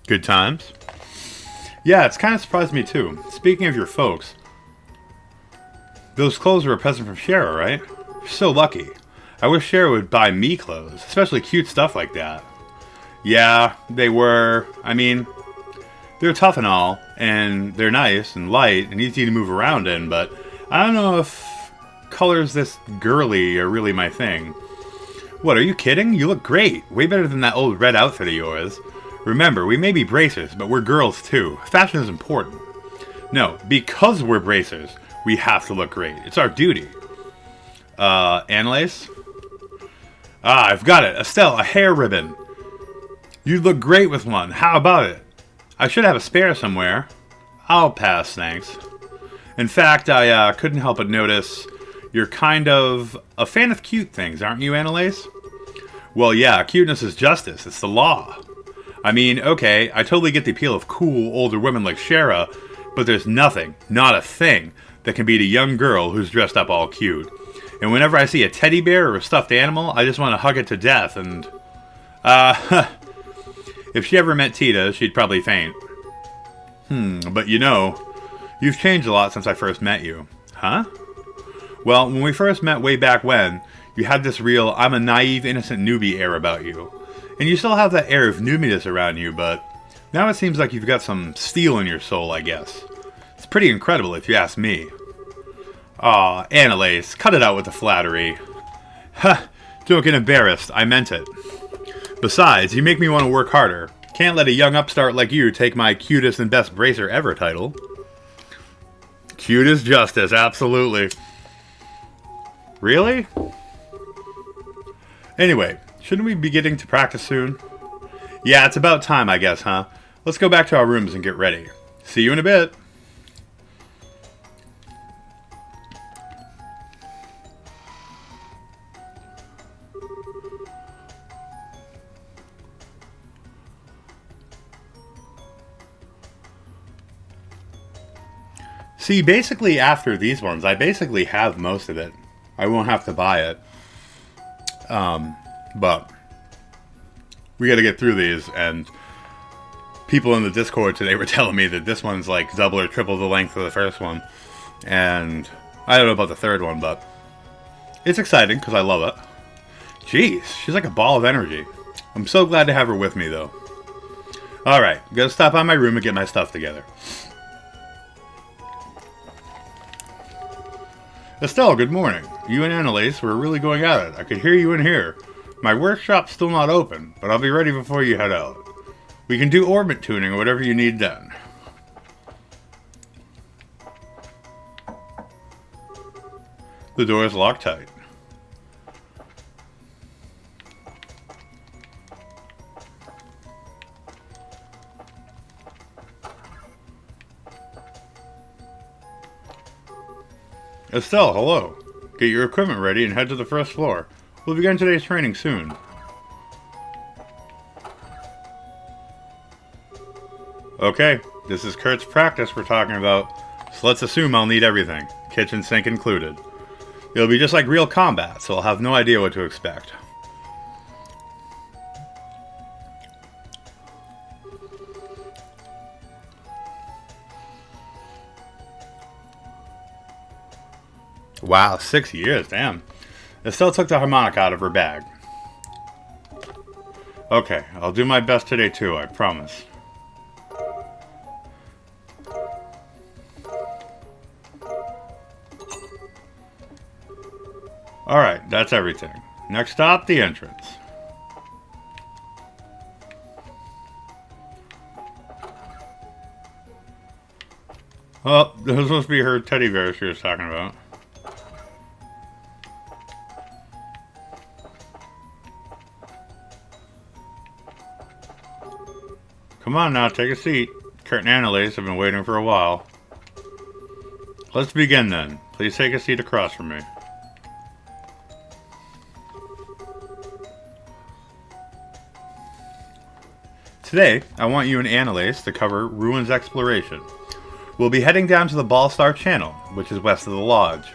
Good times? Yeah, it's kind of surprised me too. Speaking of your folks, those clothes were a present from Shara, right? You're so lucky. I wish Shara would buy me clothes, especially cute stuff like that. Yeah, they were. I mean, they're tough and all, and they're nice and light and easy to move around in, but I don't know if colors this girly are really my thing. What, are you kidding? You look great. Way better than that old red outfit of yours. Remember, we may be bracers, but we're girls too. Fashion is important. No, because we're bracers, we have to look great. It's our duty. Annalise? Ah, I've got it. Estelle, a hair ribbon. You'd look great with one. How about it? I should have a spare somewhere. I'll pass, thanks. In fact, I couldn't help but notice you're kind of a fan of cute things, aren't you, Annalise? Well, yeah, cuteness is justice. It's the law. I mean, okay, I totally get the appeal of cool, older women like Shara, but there's nothing, not a thing, that can beat a young girl who's dressed up all cute. And whenever I see a teddy bear or a stuffed animal, I just want to hug it to death and... if she ever met Tita, she'd probably faint. But you know, you've changed a lot since I first met you. Huh? Well, when we first met way back when, you had this real, I'm a naive, innocent newbie air about you. And you still have that air of newbiness around you, but now it seems like you've got some steel in your soul, I guess. It's pretty incredible if you ask me. Aw, Annalise, cut it out with the flattery. Ha, don't get embarrassed, I meant it. Besides, you make me want to work harder. Can't let a young upstart like you take my cutest and best bracer ever title. Cute as justice, absolutely. Really? Anyway, shouldn't we be getting to practice soon? Yeah, it's about time, I guess, huh? Let's go back to our rooms and get ready. See you in a bit. See, basically after these ones, I basically have most of it. I won't have to buy it. But we got to get through these, and people in the Discord today were telling me that this one's like double or triple the length of the first one. And I don't know about the third one, but it's exciting because I love it. Jeez, she's like a ball of energy. I'm so glad to have her with me, though. Alright, gotta stop by my room and get my stuff together. Estelle, good morning. You and Annalise were really going at it. I could hear you in here. My workshop's still not open, but I'll be ready before you head out. We can do orbit tuning or whatever you need done. The door is locked tight. Estelle, hello. Get your equipment ready and head to the first floor. We'll begin today's training soon. Okay, this is Kurt's practice we're talking about, so let's assume I'll need everything, kitchen sink included. It'll be just like real combat, so I'll have no idea what to expect. Wow, 6 years, damn. Estelle took the harmonica out of her bag. Okay, I'll do my best today too, I promise. Alright, that's everything. Next stop, the entrance. Oh, this was supposed to be her teddy bear she was talking about. Come on now, take a seat. Kurt and Annalise have been waiting for a while. Let's begin then. Please take a seat across from me. Today, I want you and Annalise to cover Ruins Exploration. We'll be heading down to the Ballstar Channel, which is west of the lodge.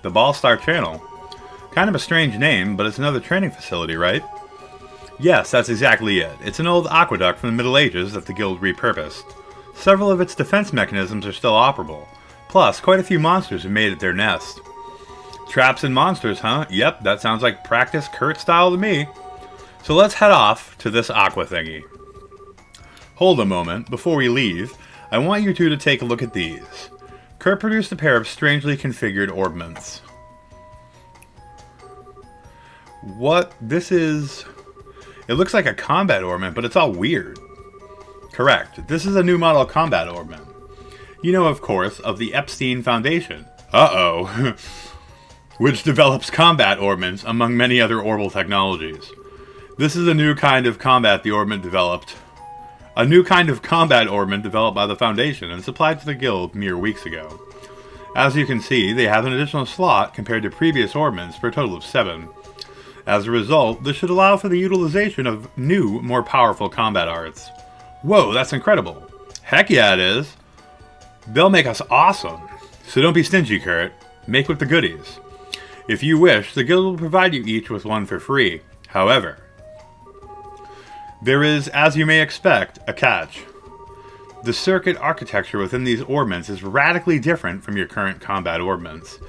The Ballstar Channel? Kind of a strange name, but it's another training facility, right? Yes, that's exactly it. It's an old aqueduct from the Middle Ages that the Guild repurposed. Several of its defense mechanisms are still operable. Plus, quite a few monsters have made it their nest. Traps and monsters, huh? Yep, that sounds like practice Kurt style to me. So let's head off to this aqua thingy. Hold a moment, before we leave, I want you two to take a look at these. Kurt produced a pair of strangely configured orbments. What? This is... It looks like a combat orbment, but it's all weird. Correct. This is a new model combat orbment. You know, of course, of the Epstein Foundation. Uh-oh. Which develops combat orbments, among many other orbital technologies. This is a new kind of combat the orbment developed. A new kind of combat orbment developed by the Foundation and supplied to the Guild mere weeks ago. As you can see, they have an additional slot compared to previous orbments for a total of 7. As a result, this should allow for the utilization of new, more powerful combat arts. Whoa, that's incredible. Heck yeah, it is. They'll make us awesome. So don't be stingy, Kurt. Make with the goodies. If you wish, the Guild will provide you each with one for free. However, there is, as you may expect, a catch. The circuit architecture within these orbments is radically different from your current combat orbments.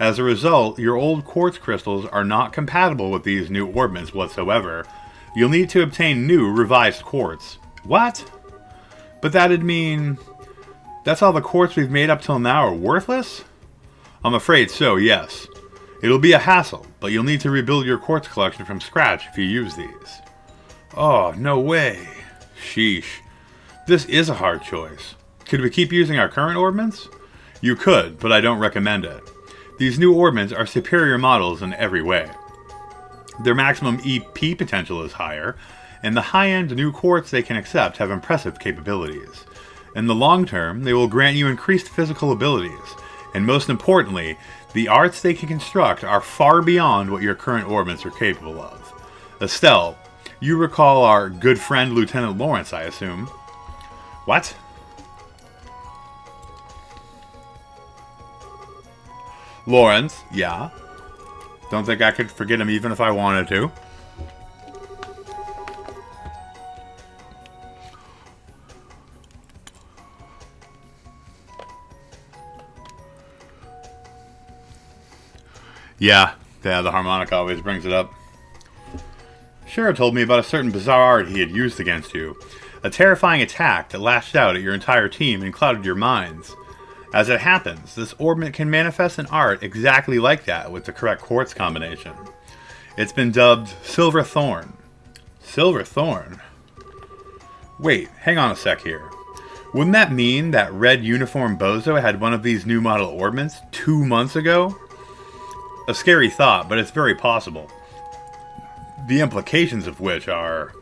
As a result, your old quartz crystals are not compatible with these new orbments whatsoever. You'll need to obtain new, revised quartz. What? But that'd mean... That's all the quartz we've made up till now are worthless? I'm afraid so, yes. It'll be a hassle, but you'll need to rebuild your quartz collection from scratch if you use these. Oh, no way. Sheesh. This is a hard choice. Could we keep using our current orbments? You could, but I don't recommend it. These new orbments are superior models in every way. Their maximum EP potential is higher, and the high-end new quartz they can accept have impressive capabilities. In the long term, they will grant you increased physical abilities, and most importantly, the arts they can construct are far beyond what your current orbments are capable of. Estelle, you recall our good friend Lieutenant Lawrence, I assume. What? Lawrence, yeah. Don't think I could forget him even if I wanted to. Yeah, the harmonica always brings it up. Shara told me about a certain bizarre art he had used against you. A terrifying attack that lashed out at your entire team and clouded your minds. As it happens, this orbment can manifest an art exactly like that with the correct quartz combination. It's been dubbed Silver Thorn. Silver Thorn? Wait, hang on a sec here. Wouldn't that mean that red uniform bozo had one of these new model orbments 2 months ago? A scary thought, but it's very possible. The implications of which are...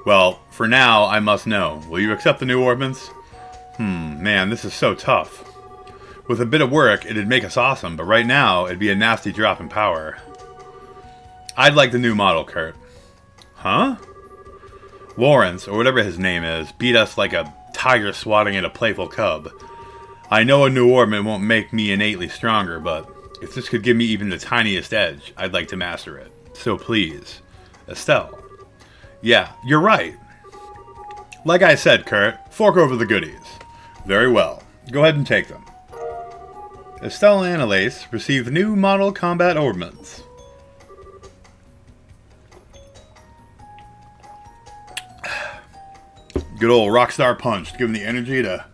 Well, for now, I must know. Will you accept the new orbments? Man, this is so tough. With a bit of work, it'd make us awesome, but right now, it'd be a nasty drop in power. I'd like the new model, Kurt. Huh? Lawrence, or whatever his name is, beat us like a tiger swatting at a playful cub. I know a new orbment won't make me innately stronger, but if this could give me even the tiniest edge, I'd like to master it. So please, Estelle. Yeah, you're right. Like I said, Kurt, fork over the goodies. Very well. Go ahead and take them. Estelle and Annalise receive new model combat orbments. Good old Rockstar Punch, giving the energy to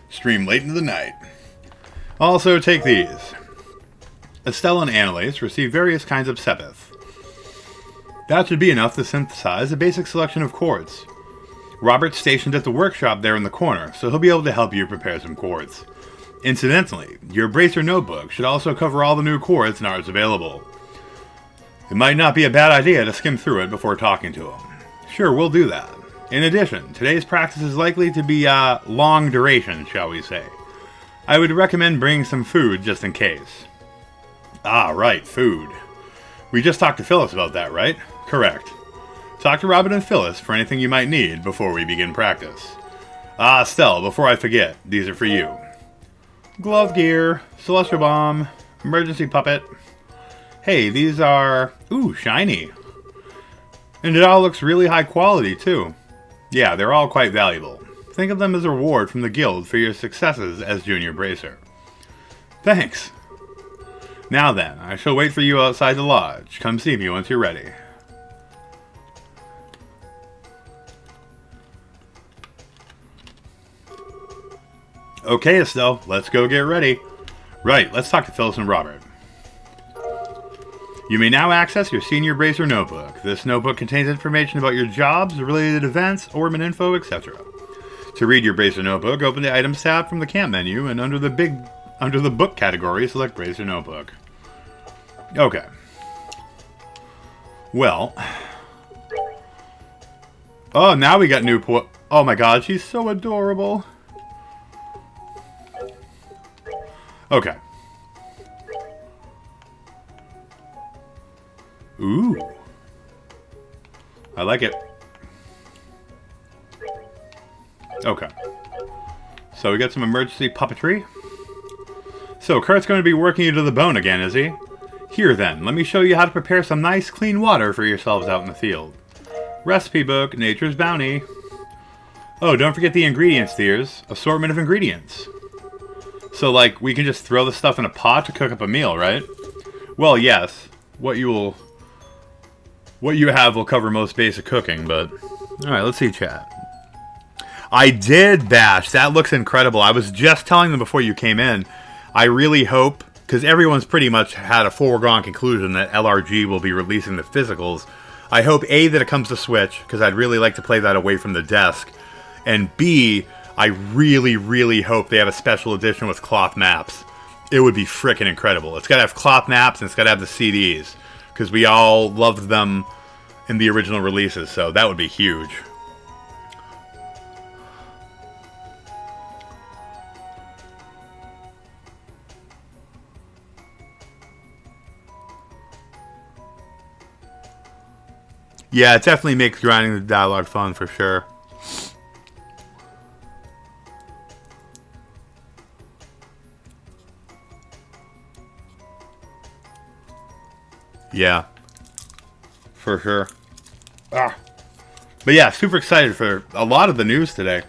stream late into the night. Also, take these. Estelle and Annalise receive various kinds of sepith. That should be enough to synthesize a basic selection of chords. Robert's stationed at the workshop there in the corner, so he'll be able to help you prepare some chords. Incidentally, your Bracer notebook should also cover all the new chords and arts available. It might not be a bad idea to skim through it before talking to him. Sure, we'll do that. In addition, today's practice is likely to be long duration, shall we say. I would recommend bringing some food just in case. Ah, right, food. We just talked to Phyllis about that, right? Correct. Talk to Robin and Phyllis for anything you might need before we begin practice. Ah, Estelle, before I forget, these are for you. Glove gear, celestial bomb, emergency puppet. Hey, these are... ooh, shiny. And it all looks really high quality, too. Yeah, they're all quite valuable. Think of them as a reward from the guild for your successes as Junior Bracer. Thanks. Now then, I shall wait for you outside the lodge. Come see me once you're ready. Okay, Estelle, let's go get ready. Right, let's talk to Phyllis and Robert. You may now access your Senior Bracer notebook. This notebook contains information about your jobs, related events, ornament info, etc. To read your Bracer notebook, open the Items tab from the camp menu, and under the book category, select Bracer notebook. Okay. Well. Oh, now we got new oh my god, she's so adorable. Okay. Ooh. I like it. Okay. So we got some emergency puppetry. So Kurt's going to be working you to the bone again, is he? Here then, let me show you how to prepare some nice clean water for yourselves out in the field. Recipe book, Nature's Bounty. Oh, don't forget the ingredients, dears. Assortment of ingredients. So, like, we can just throw the stuff in a pot to cook up a meal, right? Well, yes. What you have will cover most basic cooking, but... Alright, let's see, chat. I did bash. That looks incredible. I was just telling them before you came in. I really hope, because everyone's pretty much had a foregone conclusion that LRG will be releasing the physicals. I hope, A, that it comes to Switch, because I'd really like to play that away from the desk. And B, I really, really hope they have a special edition with cloth maps. It would be frickin' incredible. It's gotta have cloth maps and it's gotta have the CDs. Because we all loved them in the original releases, so that would be huge. Yeah, it definitely makes grinding the dialogue fun for sure. Yeah, for sure. But yeah, super excited for a lot of the news today.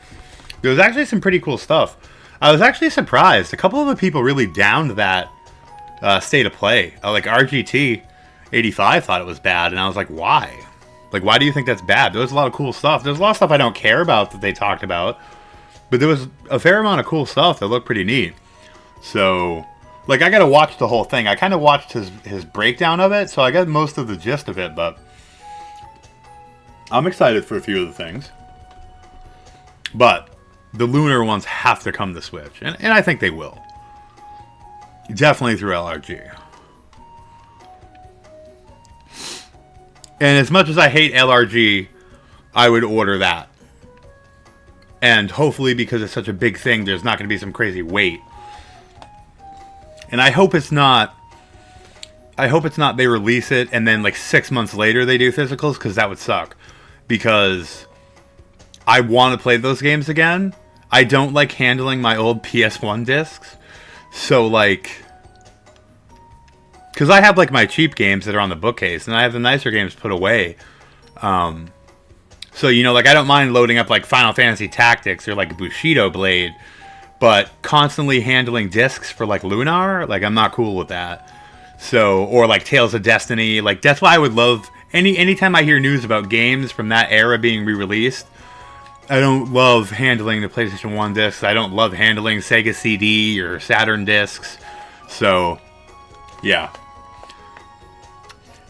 There was actually some pretty cool stuff. I was actually surprised. A couple of the people really downed that state of play. Like RGT85 thought it was bad, and I was like, why? Like, why do you think that's bad? There was a lot of cool stuff. There's a lot of stuff I don't care about that they talked about, but there was a fair amount of cool stuff that looked pretty neat. So... like, I gotta watch the whole thing. I kind of watched his breakdown of it, so I got most of the gist of it, but... I'm excited for a few of the things. But, the Lunar ones have to come to Switch, and I think they will. Definitely through LRG. And as much as I hate LRG, I would order that. And hopefully, because it's such a big thing, there's not going to be some crazy wait. And I hope it's not they release it and then like 6 months later they do physicals, because that would suck. Because I want to play those games again. I don't like handling my old PS1 discs. So like... because I have like my cheap games that are on the bookcase, and I have the nicer games put away. So, you know, like I don't mind loading up like Final Fantasy Tactics or like Bushido Blade. But constantly handling discs for, like, Lunar, like, I'm not cool with that. So, or, like, Tales of Destiny. Like, that's why I would love... anytime I hear news about games from that era being re-released, I don't love handling the PlayStation 1 discs. I don't love handling Sega CD or Saturn discs. So, Yeah.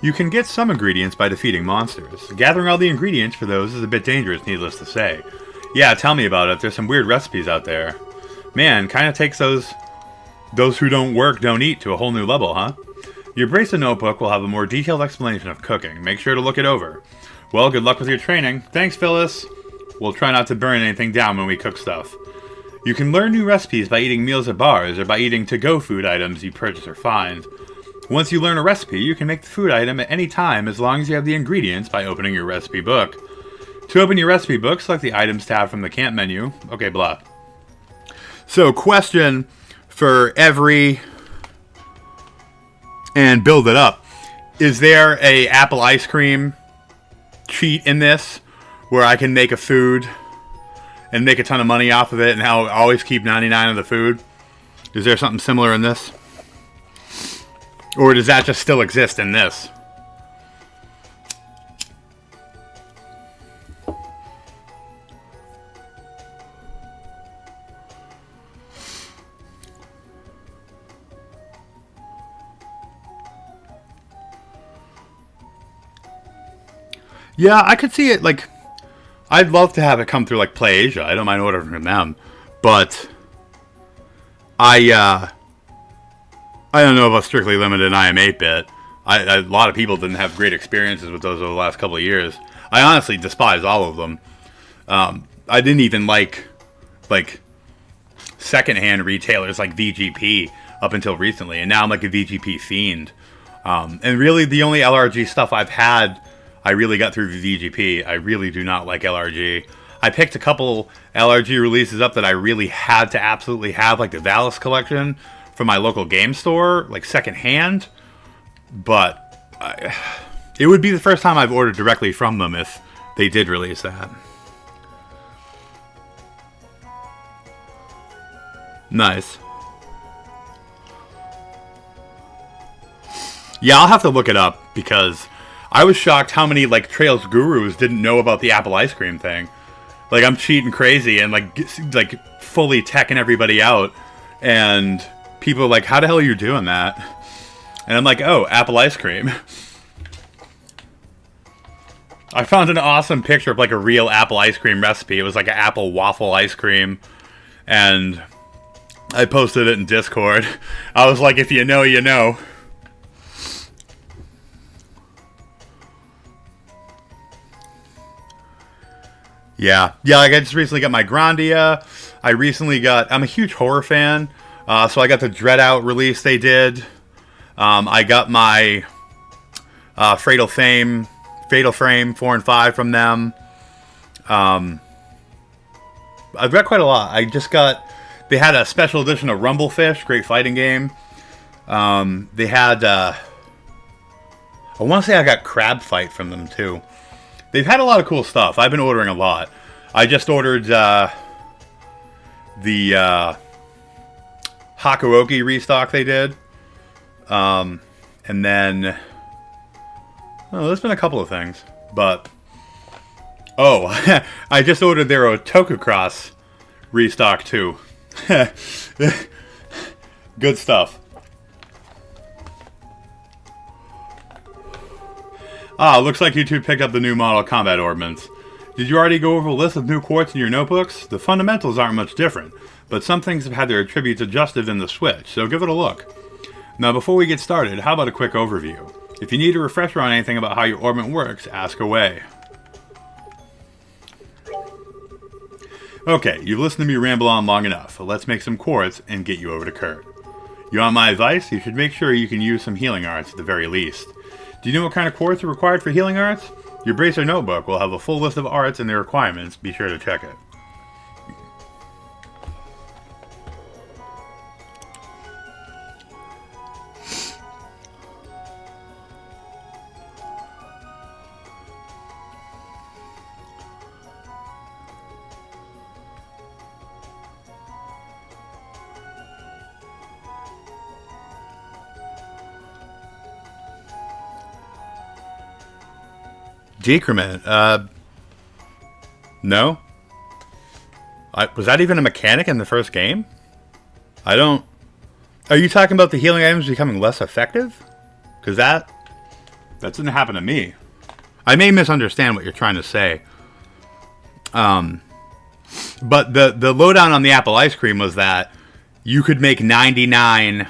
You can get some ingredients by defeating monsters. Gathering all the ingredients for those is a bit dangerous, needless to say. Yeah, tell me about it. There's some weird recipes out there. Man, kind of takes those who don't work, don't eat to a whole new level, huh? Your Bracer notebook will have a more detailed explanation of cooking. Make sure to look it over. Well, good luck with your training. Thanks, Phyllis. We'll try not to burn anything down when we cook stuff. You can learn new recipes by eating meals at bars or by eating to-go food items you purchase or find. Once you learn a recipe, you can make the food item at any time as long as you have the ingredients by opening your recipe book. To open your recipe book, select the Items tab from the camp menu. Okay, blah. So, question for every... and build it up. Is there a apple ice cream cheat in this where I can make a food and make a ton of money off of it and I'll always keep 99 of the food? Is there something similar in this? Or does that just still exist in this? Yeah, I could see it, like, I'd love to have it come through, like, PlayAsia. I don't mind ordering from them. But I don't know about Strictly Limited and I Am 8-Bit. A lot of people didn't have great experiences with those over the last couple of years. I honestly despise all of them. I didn't even like secondhand retailers like VGP up until recently, and now I'm like a VGP fiend. And really, the only LRG stuff I've had, I really got through VGP. I really do not like LRG. I picked a couple LRG releases up that I really had to absolutely have, like the Valis collection from my local game store, like secondhand. But it would be the first time I've ordered directly from them if they did release that. Nice. Yeah, I'll have to look it up because I was shocked how many like Trails gurus didn't know about the Apple ice cream thing. Like I'm cheating crazy and like fully teching everybody out, and people are like, "How the hell are you doing that?" And I'm like, "Oh, Apple ice cream." I found an awesome picture of like a real apple ice cream recipe. It was like an apple waffle ice cream, and I posted it in Discord. I was like, "If you know, you know." Yeah, like I just recently got my Grandia. I'm a huge horror fan, so I got the Dread Out release they did. I got my Fatal Frame 4 and 5 from them. I've got quite a lot. They had a special edition of Rumblefish, great fighting game. They had, I want to say I got Crab Fight from them too. They've had a lot of cool stuff. I've been ordering a lot. I just ordered the Hakuoki restock they did. And then... oh, there's been a couple of things. But... oh, I just ordered their Otoku Cross restock too. Good stuff. Looks like you two picked up the new model combat ordnance. Did you already go over a list of new quartz in your notebooks? The fundamentals aren't much different, but some things have had their attributes adjusted in the Switch, so give it a look. Now before we get started, how about a quick overview? If you need a refresher on anything about how your orbment works, ask away. Okay, you've listened to me ramble on long enough, so let's make some quartz and get you over to Kurt. You want my advice? You should make sure you can use some healing arts at the very least. Do you know what kind of quartz are required for healing arts? Your Bracer notebook will have a full list of arts and their requirements. Be sure to check it. Decrement. No. Was that even a mechanic in the first game? I don't Are you talking about the healing items becoming less effective? Because that didn't happen to me. I may misunderstand what you're trying to say. But the lowdown on the apple ice cream was that you could make 99,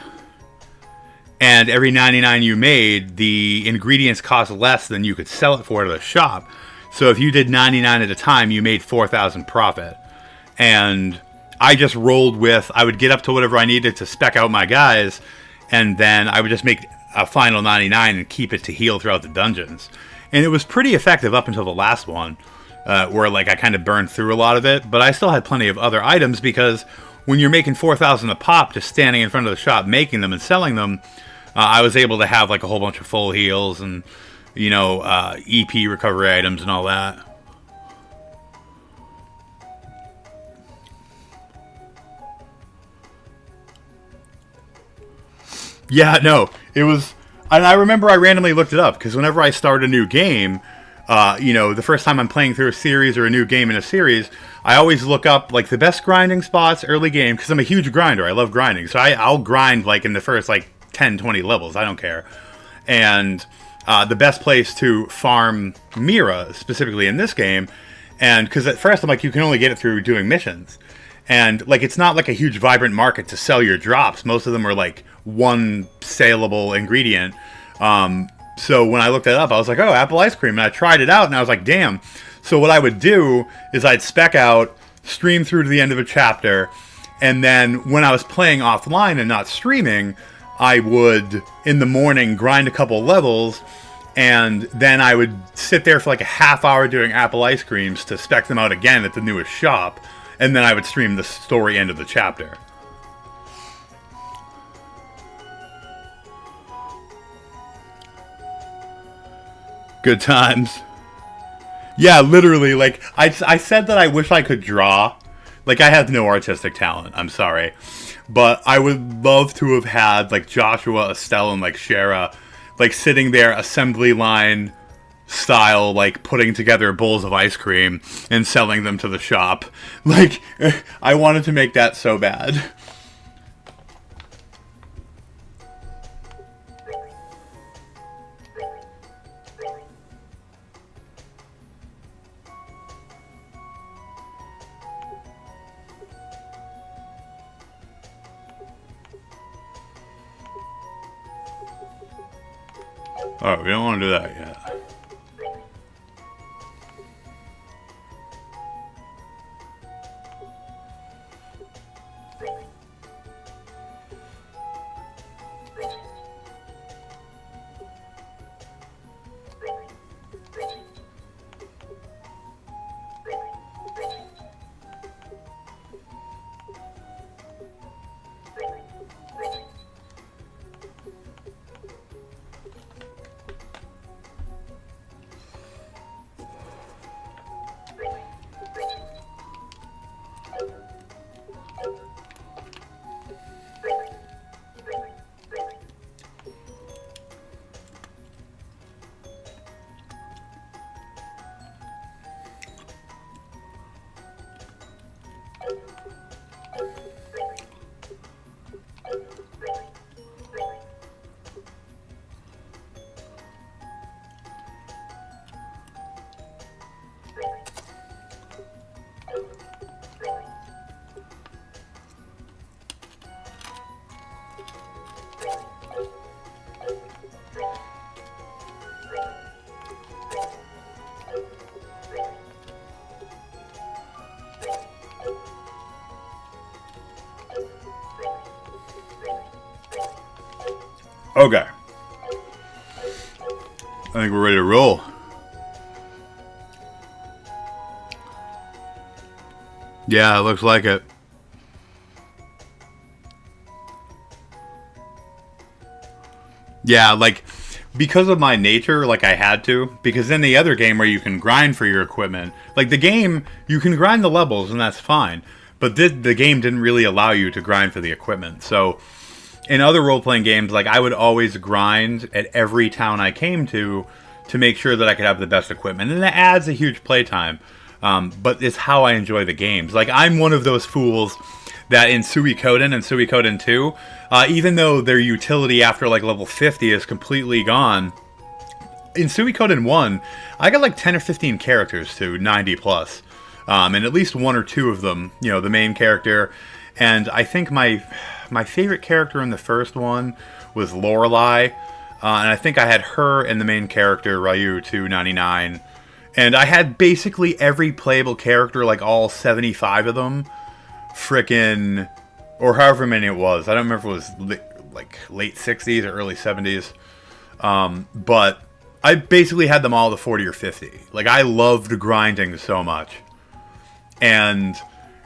and every 99 you made, the ingredients cost less than you could sell it for at a shop. So if you did 99 at a time, you made 4,000 profit. And I just rolled with, I would get up to whatever I needed to spec out my guys, and then I would just make a final 99 and keep it to heal throughout the dungeons. And it was pretty effective up until the last one, where like I kind of burned through a lot of it, but I still had plenty of other items, because when you're making 4,000 a pop, just standing in front of the shop making them and selling them, I was able to have like a whole bunch of full heals and, you know, EP recovery items and all that. Yeah, no, it was, and I remember I randomly looked it up, because whenever I start a new game, you know, the first time I'm playing through a series or a new game in a series, I always look up like the best grinding spots early game, because I'm a huge grinder. I love grinding. So I'll grind like in the first like 10, 20 levels. I don't care. And the best place to farm Mira, specifically in this game, and because at first I'm like, you can only get it through doing missions. And like, it's not like a huge vibrant market to sell your drops. Most of them are like one saleable ingredient. So when I looked it up, I was like, oh, apple ice cream. And I tried it out, and I was like, damn. So what I would do is I'd spec out, stream through to the end of a chapter, and then when I was playing offline and not streaming, I would, in the morning, grind a couple levels, and then I would sit there for like a half hour doing apple ice creams to spec them out again at the newest shop, and then I would stream the story end of the chapter. Good times. Yeah, literally, like, I said that I wish I could draw. Like, I have no artistic talent, I'm sorry. But I would love to have had, like, Joshua, Estelle, and, like, Shara, like, sitting there, assembly line style, like, putting together bowls of ice cream and selling them to the shop. Like, I wanted to make that so bad. Oh, we don't want to do that yet. Okay. I think we're ready to roll. Yeah, it looks like it. Yeah, like, because of my nature, like, I had to. Because in the other game where you can grind for your equipment, like, the game, you can grind the levels, and that's fine. But the game didn't really allow you to grind for the equipment. So, in other role-playing games, like, I would always grind at every town I came to make sure that I could have the best equipment. And it adds a huge playtime. But it's how I enjoy the games. Like, I'm one of those fools that in Suikoden and Suikoden 2, even though their utility after like level 50 is completely gone, in Suikoden 1, I got like 10 or 15 characters to 90 plus. And at least one or two of them, you know, the main character. And I think my favorite character in the first one was Lorelei. And I think I had her and the main character, Ryu, to 99. And I had basically every playable character, like all 75 of them, frickin', or however many it was. I don't remember if it was like late 60s or early 70s. But I basically had them all to 40 or 50. Like, I loved grinding so much. And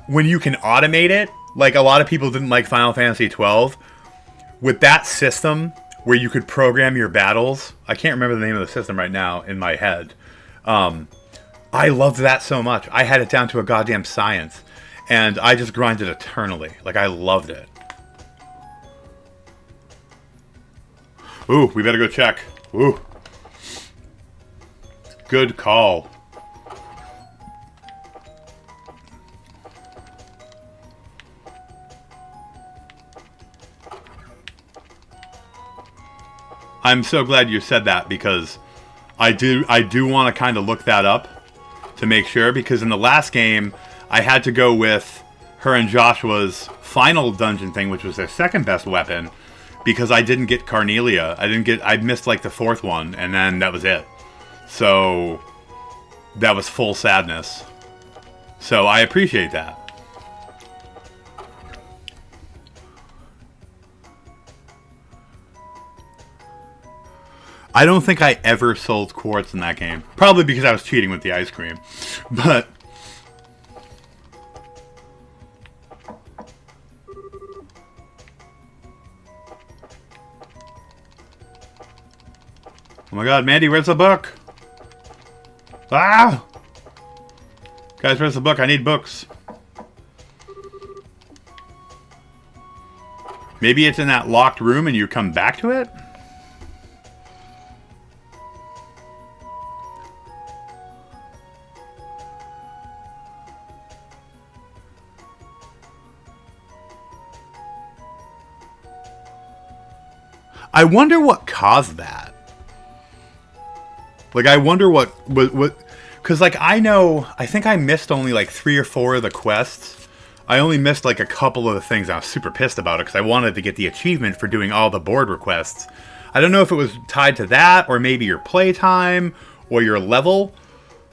when you can automate it, like a lot of people didn't like Final Fantasy XII, with that system where you could program your battles, I can't remember the name of the system right now in my head. I loved that so much. I had it down to a goddamn science. And I just grinded eternally. Like, I loved it. Ooh, we better go check. Ooh. Good call. I'm so glad you said that, because I do want to kind of look that up to make sure, because in the last game I had to go with her and Joshua's final dungeon thing, which was their second best weapon, because I didn't get Carnelia. I missed like the fourth one, and then that was it. So that was full sadness. So I appreciate that. I don't think I ever sold quartz in that game. Probably because I was cheating with the ice cream. But oh my god, Mandy, where's the book? Ah! Guys, where's the book? I need books. Maybe it's in that locked room and you come back to it? I wonder what caused that. Like, I wonder what, because, like, I think I missed only, like, 3 or 4 of the quests. I only missed, like, a couple of the things. I was super pissed about it, because I wanted to get the achievement for doing all the board requests. I don't know if it was tied to that, or maybe your playtime, or your level.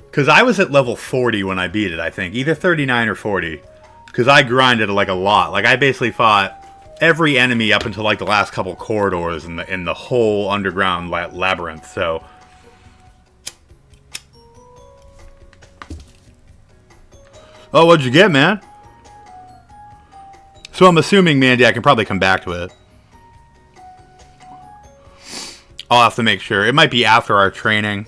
Because I was at level 40 when I beat it, I think. Either 39 or 40. Because I grinded, like, a lot. Like, I basically fought every enemy up until like the last couple corridors in the whole underground labyrinth. So oh, what'd you get, man? So I'm assuming, Mandy, I can probably come back to it. I'll have to make sure. It might be after our training.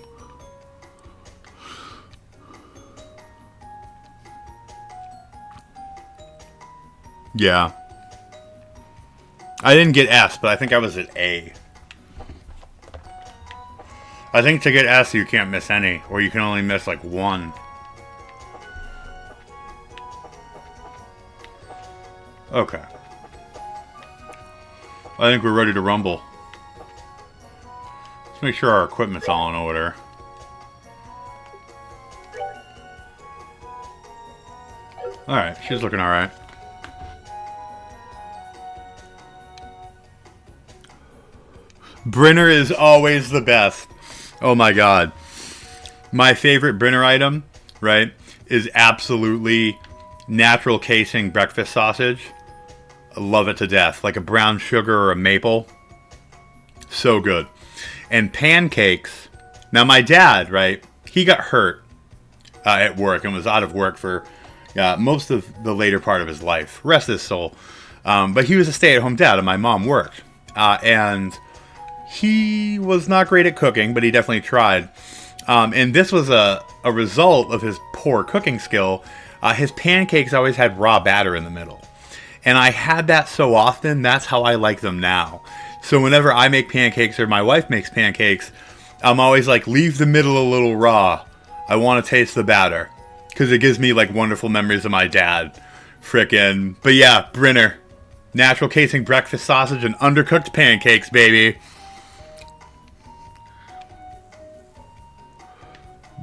Yeah. I didn't get S, but I think I was at A. I think to get S, you can't miss any, or you can only miss like 1. Okay. I think we're ready to rumble. Let's make sure our equipment's all in order. Alright, she's looking alright. Brinner is always the best. Oh my god. My favorite Brinner item, right, is absolutely natural casing breakfast sausage. I love it to death. Like a brown sugar or a maple. So good. And pancakes. Now my dad, right, he got hurt at work and was out of work for most of the later part of his life. Rest his soul. But he was a stay-at-home dad and my mom worked. And he was not great at cooking, but he definitely tried. And this was a result of his poor cooking skill. His pancakes always had raw batter in the middle. And I had that so often, that's how I like them now. So whenever I make pancakes or my wife makes pancakes, I'm always like, leave the middle a little raw. I want to taste the batter. Because it gives me like wonderful memories of my dad Frickin'. But yeah, Brinner. Natural casing breakfast sausage and undercooked pancakes, baby.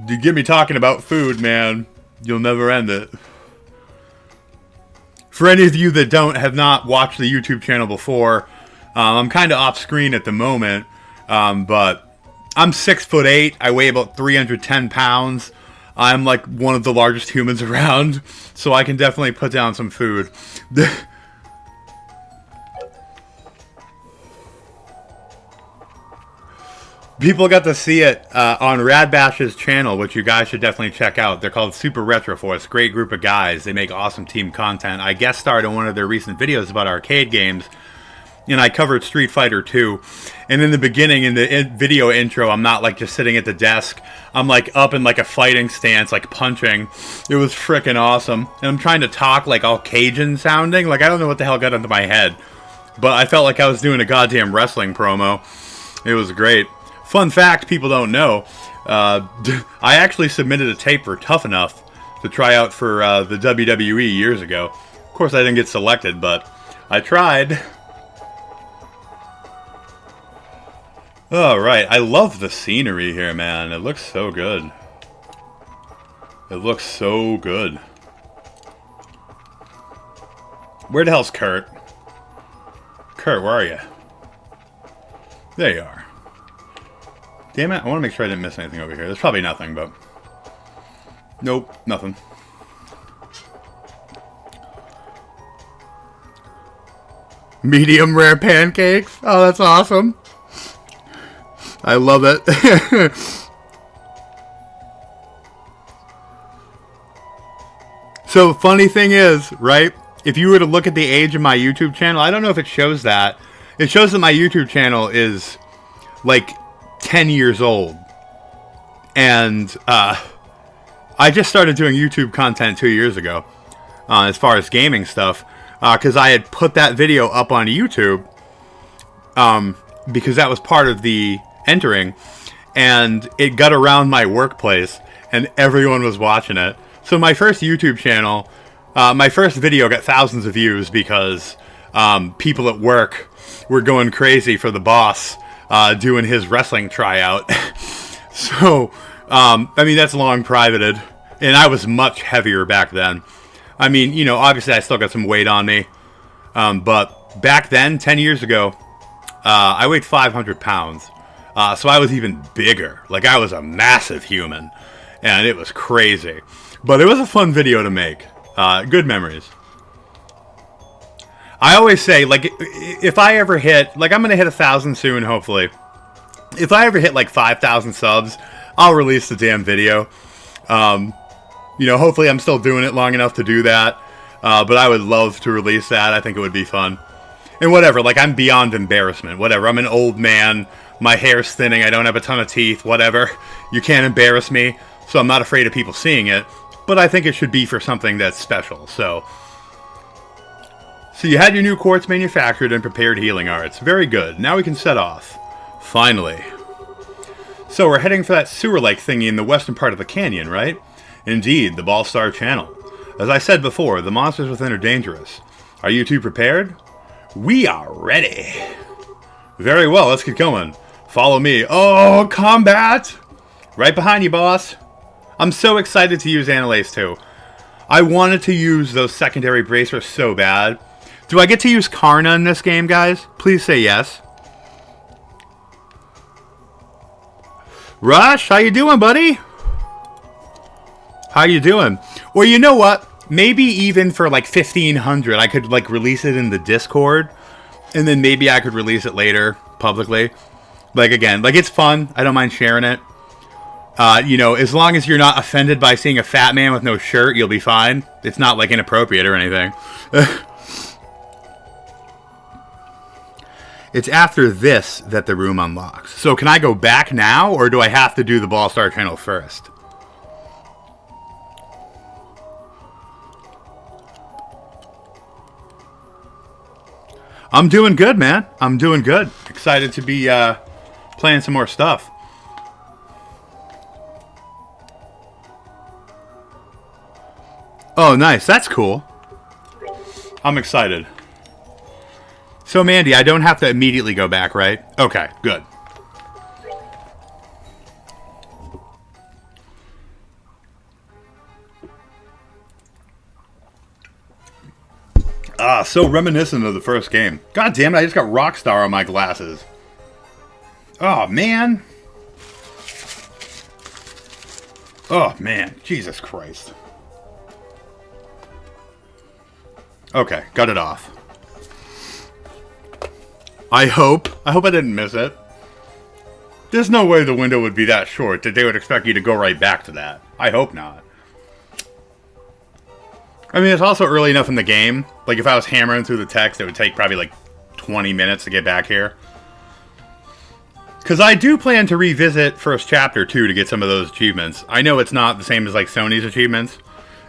You get me talking about food, man. You'll never end it. For any of you that have not watched the YouTube channel before, I'm kind of off screen at the moment, but I'm 6'8". I weigh about 310 pounds. I'm like one of the largest humans around, so I can definitely put down some food. People got to see it on Rad Bash's channel, which you guys should definitely check out. They're called Super Retro Force. Great group of guys. They make awesome team content. I guest starred in one of their recent videos about arcade games, and I covered Street Fighter 2. And in the beginning, in the video intro, I'm not like just sitting at the desk. I'm like up in like a fighting stance, like punching. It was freaking awesome. And I'm trying to talk like all Cajun sounding. Like I don't know what the hell got into my head, but I felt like I was doing a goddamn wrestling promo. It was great. Fun fact people don't know, I actually submitted a tape for Tough Enough to try out for the WWE years ago. Of course, I didn't get selected, but I tried. Alright, I love the scenery here, man. It looks so good. It looks so good. Where the hell's Kurt? Kurt, where are you? There you are. Damn it, I want to make sure I didn't miss anything over here. There's probably nothing, but... Nope, nothing. Medium rare pancakes? Oh, that's awesome. I love it. So, funny thing is, right? If you were to look at the age of my YouTube channel, I don't know if it shows that. It shows that my YouTube channel is, like... 10 years old, and I just started doing YouTube content 2 years ago, as far as gaming stuff, because I had put that video up on YouTube, because that was part of the entering, and it got around my workplace, and everyone was watching it. So my first YouTube channel, my first video got thousands of views because people at work were going crazy for the boss doing his wrestling tryout. So, I mean, that's long privated. And I was much heavier back then. I mean, you know, obviously I still got some weight on me. But back then, 10 years ago, I weighed 500 pounds. So I was even bigger. Like, I was a massive human. And it was crazy. But it was a fun video to make. Good memories. I always say, like, if I ever hit, like, I'm going to hit 1,000 soon, hopefully. If I ever hit, like, 5,000 subs, I'll release the damn video. You know, hopefully I'm still doing it long enough to do that. But I would love to release that. I think it would be fun. And whatever, like, I'm beyond embarrassment. Whatever, I'm an old man. My hair's thinning. I don't have a ton of teeth. Whatever. You can't embarrass me. So I'm not afraid of people seeing it. But I think it should be for something that's special, so... So you had your new quartz manufactured and prepared healing arts. Very good. Now we can set off. Finally. So we're heading for that sewer-like thingy in the western part of the canyon, right? Indeed, the Ballstar Channel. As I said before, the monsters within are dangerous. Are you two prepared? We are ready. Very well, let's get going. Follow me. Oh, combat! Right behind you, boss. I'm so excited to use Analase too. I wanted to use those secondary bracers so bad. Do I get to use Karna in this game, guys? Please say yes. Rush, how you doing, buddy? How you doing? Or you know what? Maybe even for like 1,500, I could like release it in the Discord, and then maybe I could release it later publicly. Like again, like it's fun. I don't mind sharing it. You know, as long as you're not offended by seeing a fat man with no shirt, you'll be fine. It's not like inappropriate or anything. It's after this that the room unlocks. So can I go back now, or do I have to do the Ballstar Channel first? I'm doing good, man. I'm doing good. Excited to be playing some more stuff. Oh, nice. That's cool. I'm excited. So, Mandy, I don't have to immediately go back, right? Okay, good. Ah, so reminiscent of the first game. God damn it, I just got Rockstar on my glasses. Oh, man. Oh, man. Jesus Christ. Okay, got it off. I hope I didn't miss it. There's no way the window would be that short that they would expect you to go right back to that. I hope not. I mean, it's also early enough in the game. Like, if I was hammering through the text, it would take probably like 20 minutes to get back here. Because I do plan to revisit First Chapter, too, to get some of those achievements. I know it's not the same as, like, Sony's achievements,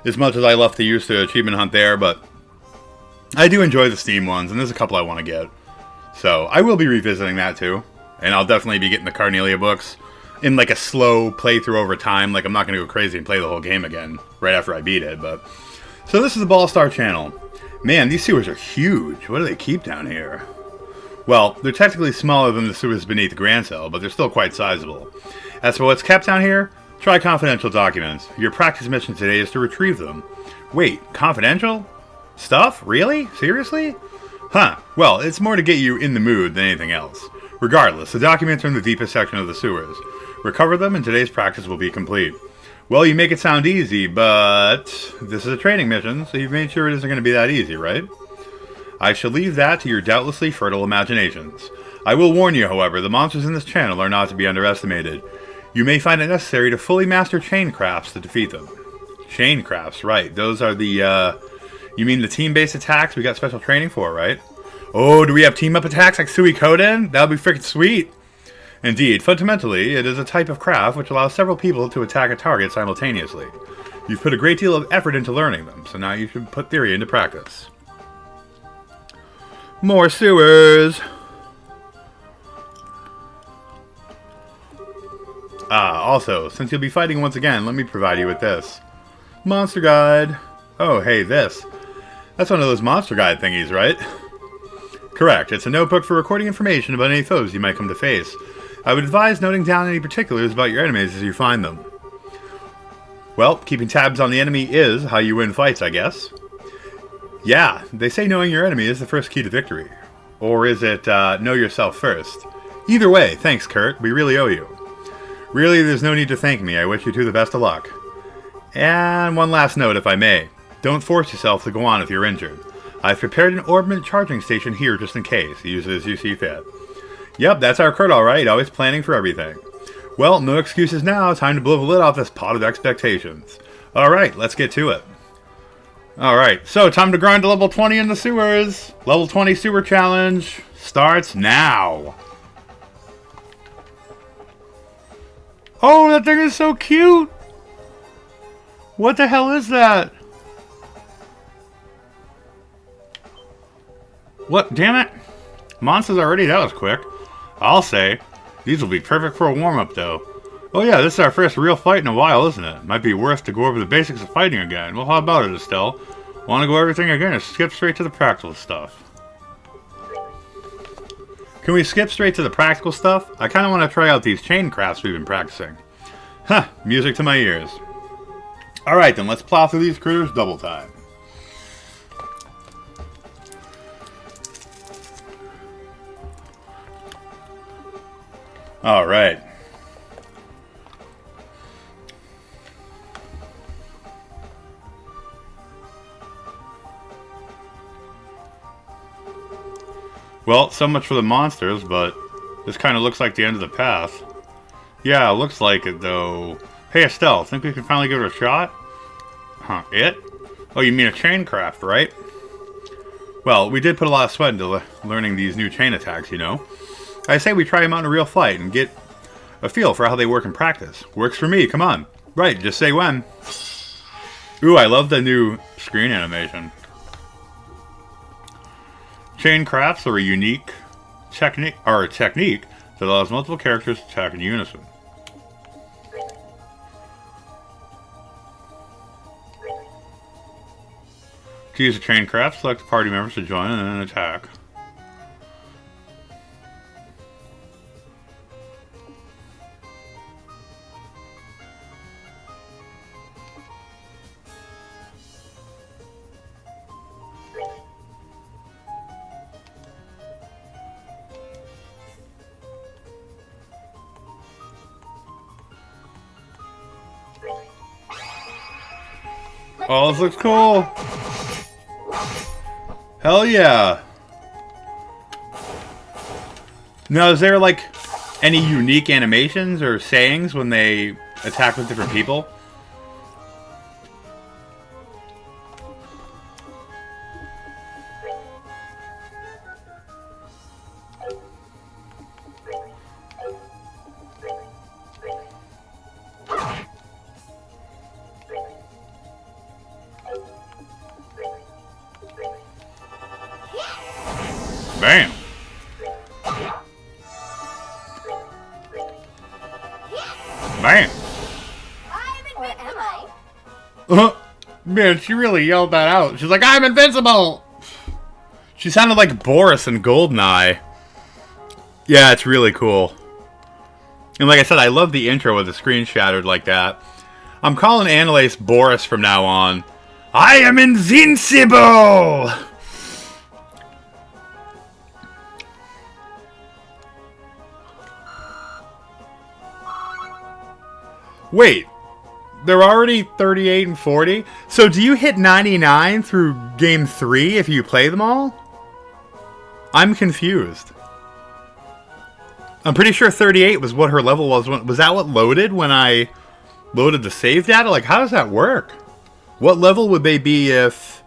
as much as I love to use the achievement hunt there, but I do enjoy the Steam ones, and there's a couple I want to get. So, I will be revisiting that, too. And I'll definitely be getting the Carnelia books in, like, a slow playthrough over time. Like, I'm not going to go crazy and play the whole game again right after I beat it, but... So, this is the Ballstar channel. Man, these sewers are huge. What do they keep down here? Well, they're technically smaller than the sewers beneath Grand Cell, but they're still quite sizable. As for what's kept down here, try confidential documents. Your practice mission today is to retrieve them. Wait, confidential? Stuff? Really? Seriously? Huh. Well, it's more to get you in the mood than anything else. Regardless, the documents are in the deepest section of the sewers. Recover them and today's practice will be complete. Well, you make it sound easy, but this is a training mission, so you've made sure it isn't going to be that easy, right? I shall leave that to your doubtlessly fertile imaginations. I will warn you, however, the monsters in this channel are not to be underestimated. You may find it necessary to fully master chain crafts to defeat them. Chain crafts, right. Those are the, you mean the team-based attacks we got special training for, right? Oh, do we have team-up attacks like Suikoden? That would be freaking sweet. Indeed, fundamentally, it is a type of craft which allows several people to attack a target simultaneously. You've put a great deal of effort into learning them, so now you should put theory into practice. More sewers! Also, since you'll be fighting once again, let me provide you with this. Monster Guide. Oh, hey, this. That's one of those Monster Guide thingies, right? Correct. It's a notebook for recording information about any foes you might come to face. I would advise noting down any particulars about your enemies as you find them. Well, keeping tabs on the enemy is how you win fights, I guess. Yeah, they say knowing your enemy is the first key to victory. Or is it, know yourself first? Either way, thanks, Kurt. We really owe you. Really, there's no need to thank me. I wish you two the best of luck. And one last note, if I may. Don't force yourself to go on if you're injured. I've prepared an orbment charging station here just in case. Use it as you see fit. Yep, that's our Kurt alright. Always planning for everything. Well, no excuses now. Time to blow the lid off this pot of expectations. Alright, let's get to it. Alright, so time to grind to level 20 in the sewers. Level 20 sewer challenge starts now. Oh, that thing is so cute! What the hell is that? What? Damn it! Monsters already? That was quick. I'll say. These will be perfect for a warm-up, though. Oh yeah, this is our first real fight in a while, isn't it? Might be worth to go over the basics of fighting again. Well, how about it, Estelle? Want to go everything again or skip straight to the practical stuff? Can we skip straight to the practical stuff? I kind of want to try out these chain crafts we've been practicing. Huh, music to my ears. Alright then, let's plow through these critters double time. Alright. Well, so much for the monsters, but this kind of looks like the end of the path. Yeah, looks like it, though. Hey, Estelle, think we can finally give it a shot? Huh, it? Oh, you mean a chain craft, right? Well, we did put a lot of sweat into learning these new chain attacks, you know? I say we try them out in a real fight and get a feel for how they work in practice. Works for me, come on. Right, just say when. Ooh, I love the new screen animation. Chain crafts are a unique technique that allows multiple characters to attack in unison. To use a train craft, select party members to join and then attack. Oh, this looks cool. Hell yeah. Now, is there like any unique animations or sayings when they attack with different people? Bam! Bam! Or am I? Man, she really yelled that out. She's like, I'm invincible! She sounded like Boris in GoldenEye. Yeah, it's really cool. And like I said, I love the intro with the screen shattered like that. I'm calling Annalise Boris from now on. I am invincible! Wait, they're already 38 and 40? So do you hit 99 through game 3 if you play them all? I'm confused. I'm pretty sure 38 was what her level was. Was that what loaded when I loaded the save data? Like, how does that work? What level would they be if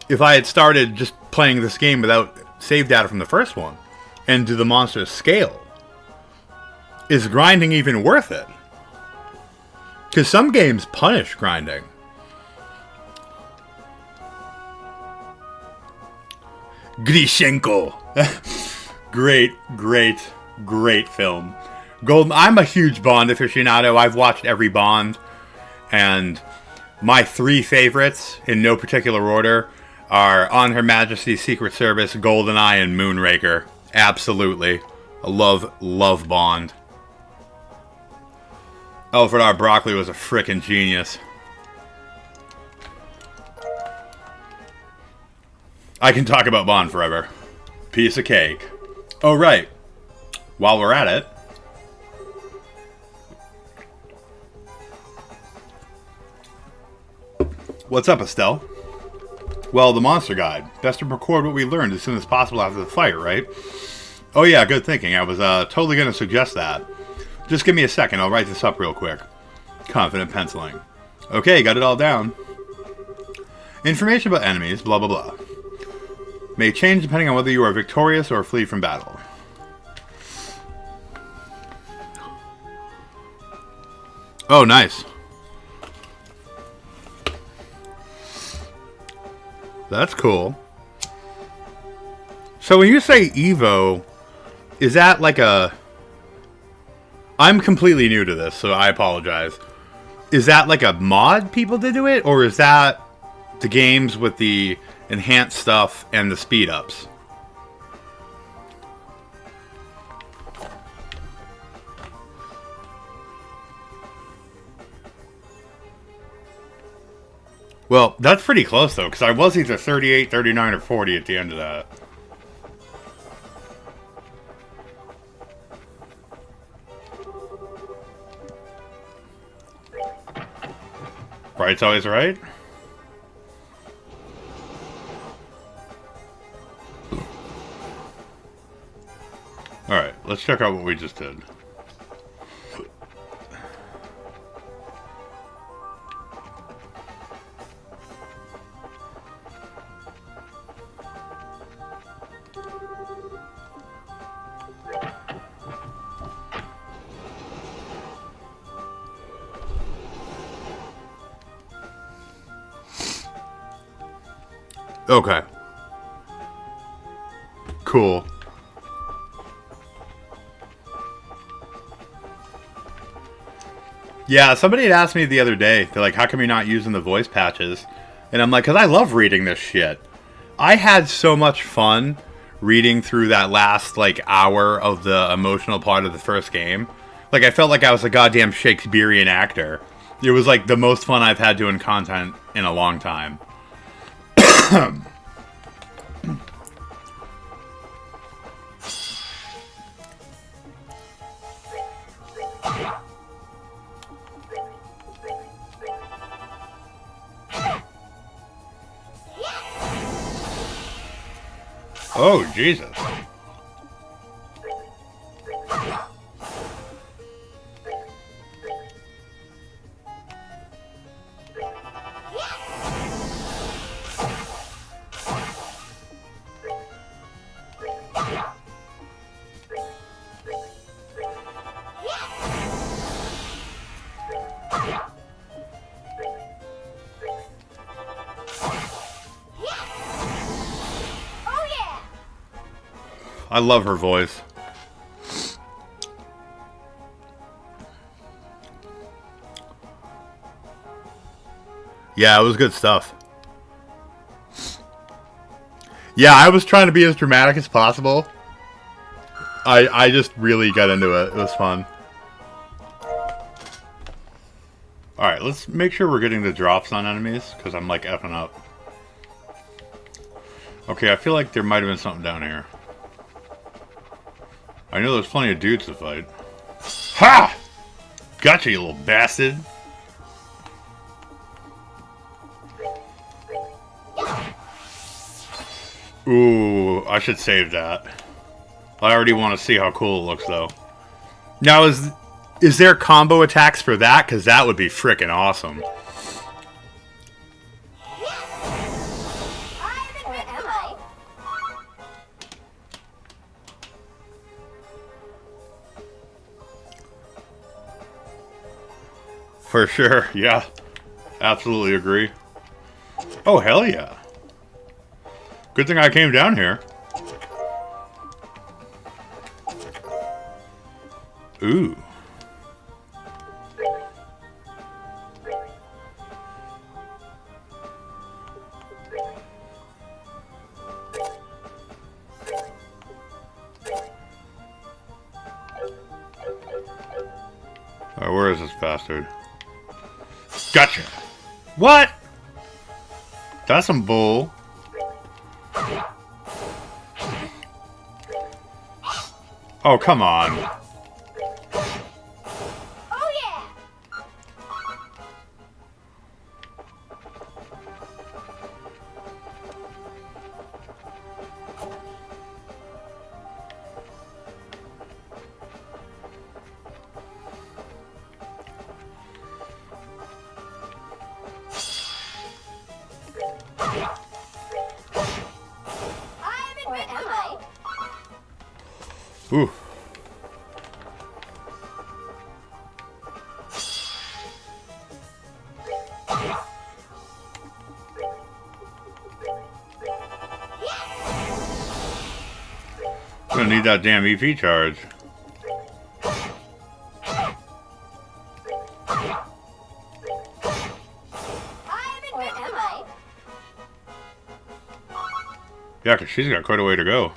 I had started just playing this game without save data from the first one? And do the monsters scale? Is grinding even worth it? Because some games punish grinding. Grishenko. Great film. Golden. I'm a huge Bond aficionado. I've watched every Bond. And my 3 favorites, in no particular order, are On Her Majesty's Secret Service, GoldenEye, and Moonraker. Absolutely. I love Bond. Alfred R. Broccoli was a frickin' genius. I can talk about Bond forever. Piece of cake. Oh, right. While we're at it. What's up, Estelle? Well, the monster guide. Best to record what we learned as soon as possible after the fight, right? Oh yeah, good thinking. I was totally going to suggest that. Just give me a second, I'll write this up real quick. Confident penciling. Okay, got it all down. Information about enemies, blah blah blah. May change depending on whether you are victorious or flee from battle. Oh, nice. That's cool. So when you say Evo, is that like a... I'm completely new to this, so I apologize. Is that like a mod people did do it? Or is that the games with the enhanced stuff and the speed ups? Well, that's pretty close though, because I was either 38, 39, or 40 at the end of that. Right's always right. Alright, let's check out what we just did. Okay. Cool. Yeah, somebody had asked me the other day, they're like, how come you're not using the voice patches? And I'm like, because I love reading this shit. I had so much fun reading through that last, like, hour of the emotional part of the first game. Like, I felt like I was a goddamn Shakespearean actor. It was, like, the most fun I've had doing content in a long time. Oh, Jesus. I love her voice. Yeah, it was good stuff. Yeah, I was trying to be as dramatic as possible. I just really got into it. It was fun. Alright, let's make sure we're getting the drops on enemies, because I'm like effing up. Okay, I feel like there might have been something down here. I know there's plenty of dudes to fight. Ha! Gotcha, you little bastard. Ooh, I should save that. I already want to see how cool it looks, though. Now, is there combo attacks for that? Because that would be frickin' awesome. For sure, yeah. Absolutely agree. Oh, hell yeah. Good thing I came down here. Ooh. Alright, where is this bastard? Gotcha! What? That's some bull. Oh, come on. Oh, yeah. Or am I? Ooh. Gonna need that damn EP charge. Or am I? Yeah, because she's got quite a way to go.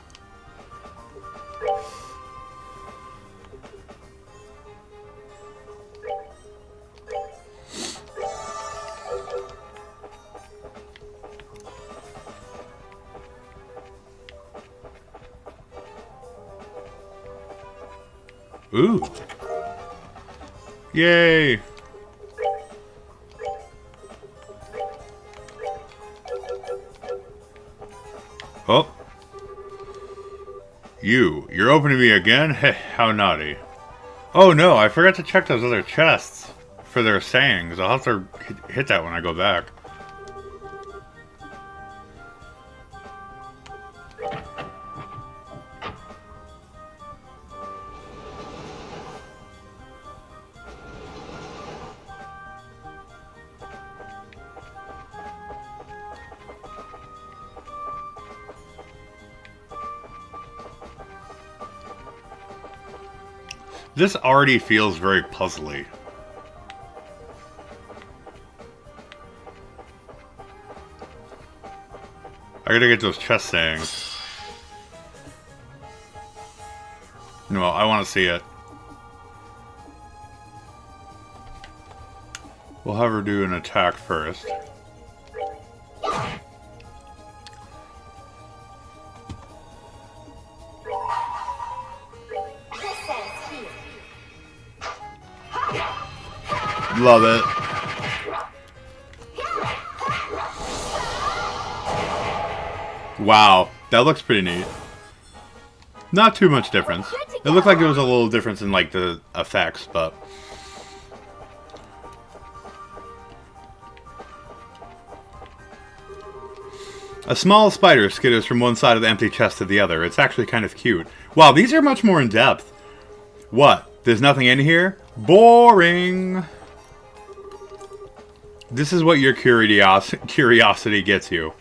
Ooh. Yay. Oh. You're opening me again? Heh, how naughty. Oh no, I forgot to check those other chests for their sayings. I'll have to hit that when I go back. This already feels very puzzly. I gotta get those chest sayings. No, I want to see it. We'll have her do an attack first. Love it. Wow, that looks pretty neat. Not too much difference. It looked like there was a little difference in like the effects, but a small spider skitters from one side of the empty chest to the other. It's actually kind of cute. Wow, these are much more in depth. What? There's nothing in here? Boring. This is what your curiosity gets you.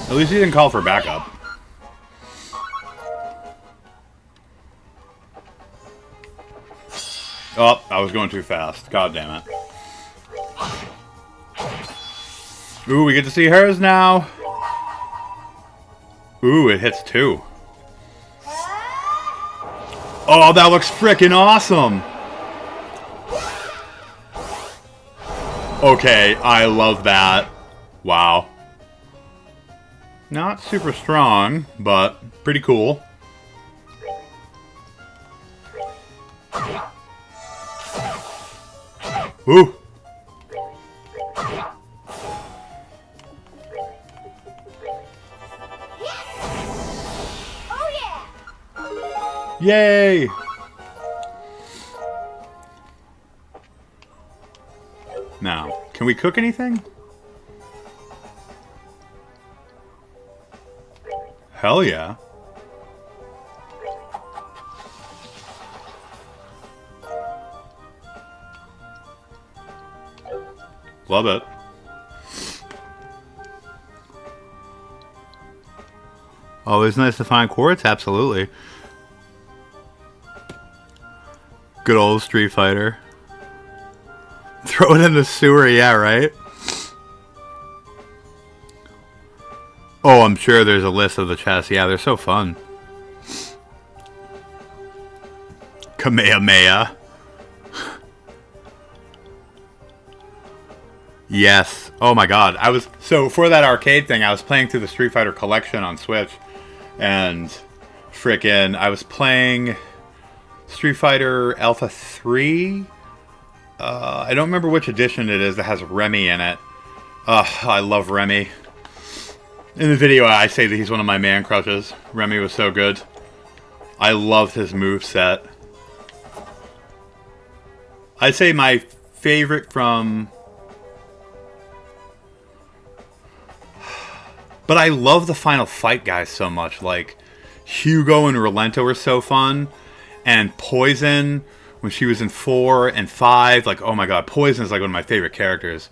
At least he didn't call for backup. Oh, I was going too fast. God damn it. Ooh, we get to see hers now. Ooh, it hits 2. Oh, that looks freaking awesome. Okay, I love that. Wow. Not super strong, but pretty cool. Ooh. Oh yeah! Yay! Now, can we cook anything? Hell yeah. Love it. Always nice to find quartz, absolutely. Good old Street Fighter. Throw it in the sewer, yeah, right? Oh, I'm sure there's a list of the chests. Yeah, they're so fun. Kamehameha. Yes. Oh my god. So for that arcade thing, I was playing through the Street Fighter collection on Switch. And frickin' I was playing Street Fighter Alpha 3. I don't remember which edition it is that has Remy in it. I love Remy. In the video, I say that he's one of my man crushes. Remy was so good. I loved his moveset. I'd say my favorite from... But I love the Final Fight guys so much. Like, Hugo and Rolento were so fun. And Poison, when she was in 4 and 5. Like, oh my god, Poison is like one of my favorite characters.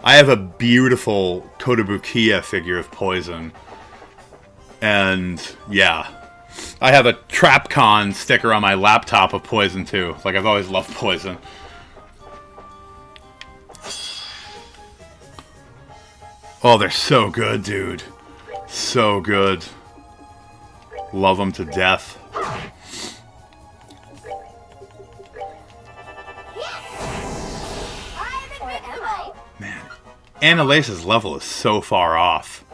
I have a beautiful Kotobukiya figure of Poison. And, yeah. I have a TrapCon sticker on my laptop of Poison, too. Like, I've always loved Poison. Oh, they're so good, dude. So good. Love them to death. Man, Annalace's level is so far off.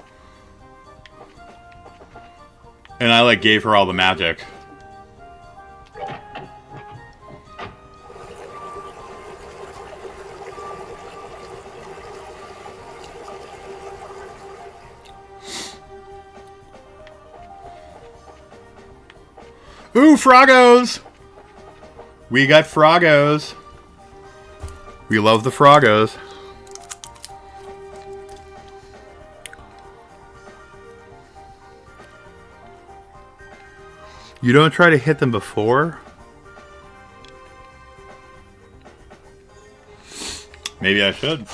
And I, like, gave her all the magic. Ooh, Froggos! We got Froggos. We love the Froggos. You don't try to hit them before? Maybe I should.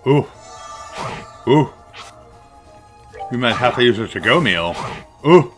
Ooh. Ooh. We might have to use a to-go meal. Ooh.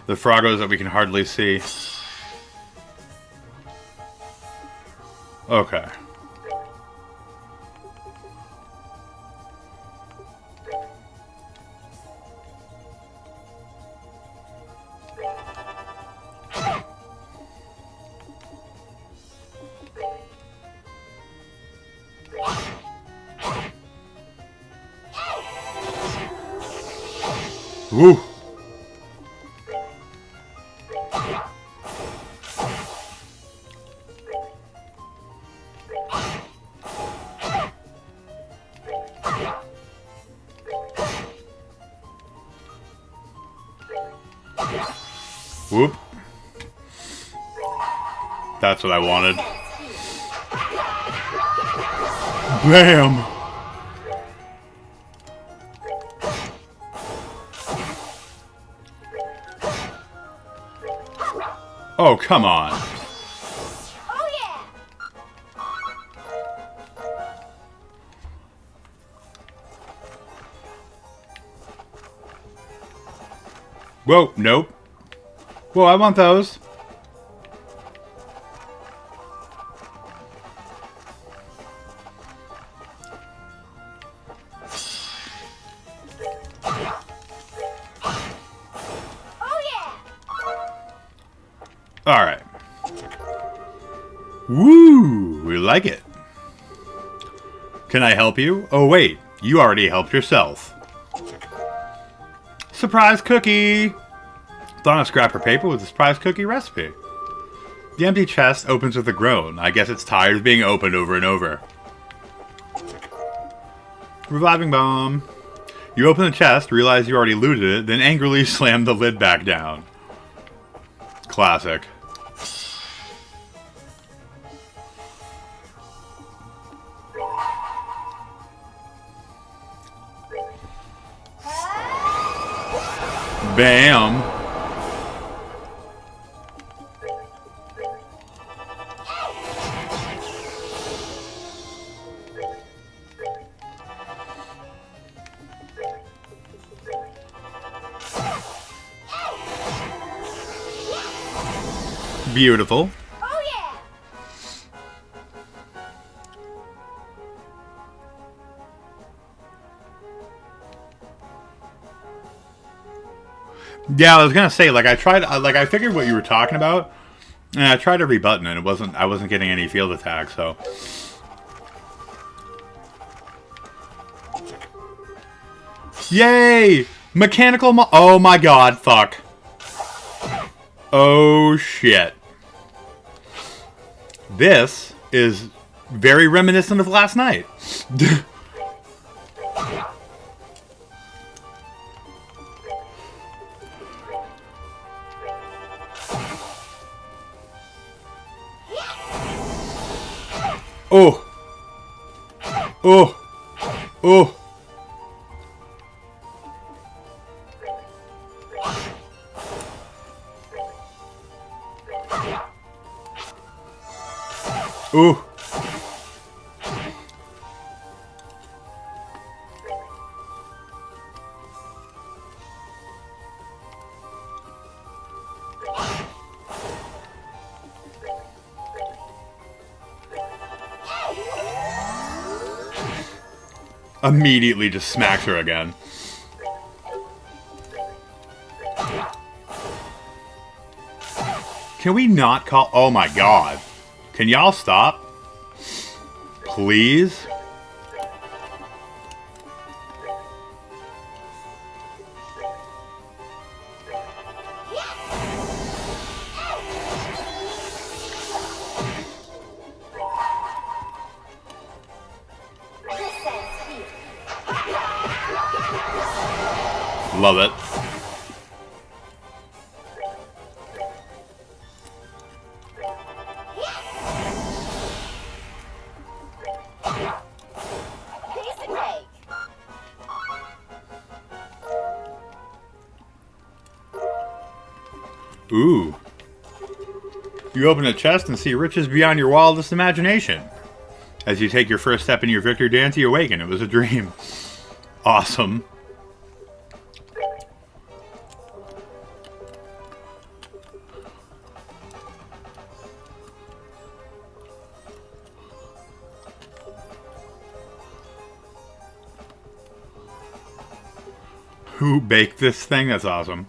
The Froggos that we can hardly see. Okay. Woo! Whoop. That's what I wanted. Bam! Oh, come on. Oh, yeah. Whoa, nope. Whoa, I want those. Oh, yeah. Alright. Woo! We like it. Can I help you? Oh, wait. You already helped yourself. Surprise cookie! On a scrap of paper with a surprise cookie recipe. The empty chest opens with a groan. I guess it's tired of being opened over and over. Reviving bomb. You open the chest, realize you already looted it, then angrily slam the lid back down. Classic. Bam! Beautiful. Oh, yeah. Yeah, I was gonna say, like, I figured what you were talking about, and I tried every button, and I wasn't getting any field attack, so. Yay! Mechanical oh my god, fuck. Oh shit. This is very reminiscent of last night. Oh. Oh. Oh. Ooh. Immediately just smacks her again. Can we not call... Oh my god. Can y'all stop? Please? Love it. Piece of cake. Ooh. You open a chest and see riches beyond your wildest imagination. As you take your first step in your victory dance, you awaken. It was a dream. Awesome. Who baked this thing? That's awesome.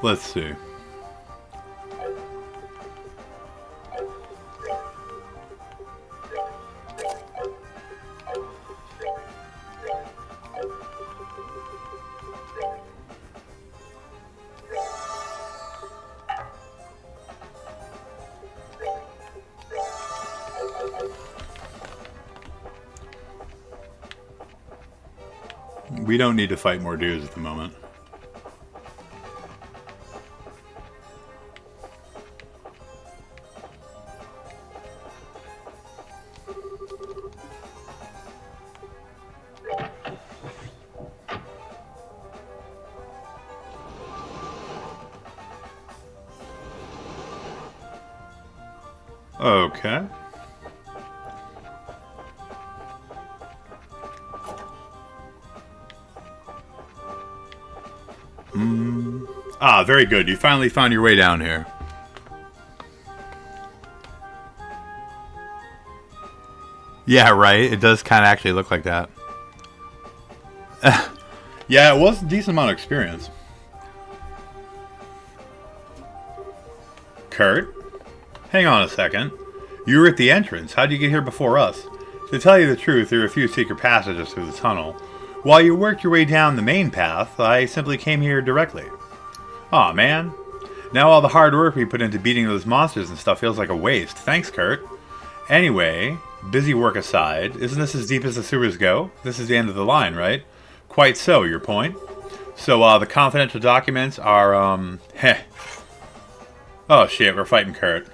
Let's see. We don't need to fight more dudes at the moment. Okay. Ah, very good. You finally found your way down here. Yeah, right. It does kind of actually look like that. Yeah, it was a decent amount of experience. Kurt? Hang on a second. You were at the entrance. How'd you get here before us? To tell you the truth, there are a few secret passages through the tunnel. While you worked your way down the main path, I simply came here directly. Aw, man. Now all the hard work we put into beating those monsters and stuff feels like a waste. Thanks, Kurt. Anyway, busy work aside, isn't this as deep as the sewers go? This is the end of the line, right? Quite so, your point. So, the confidential documents are, heh. Oh shit, we're fighting Kurt.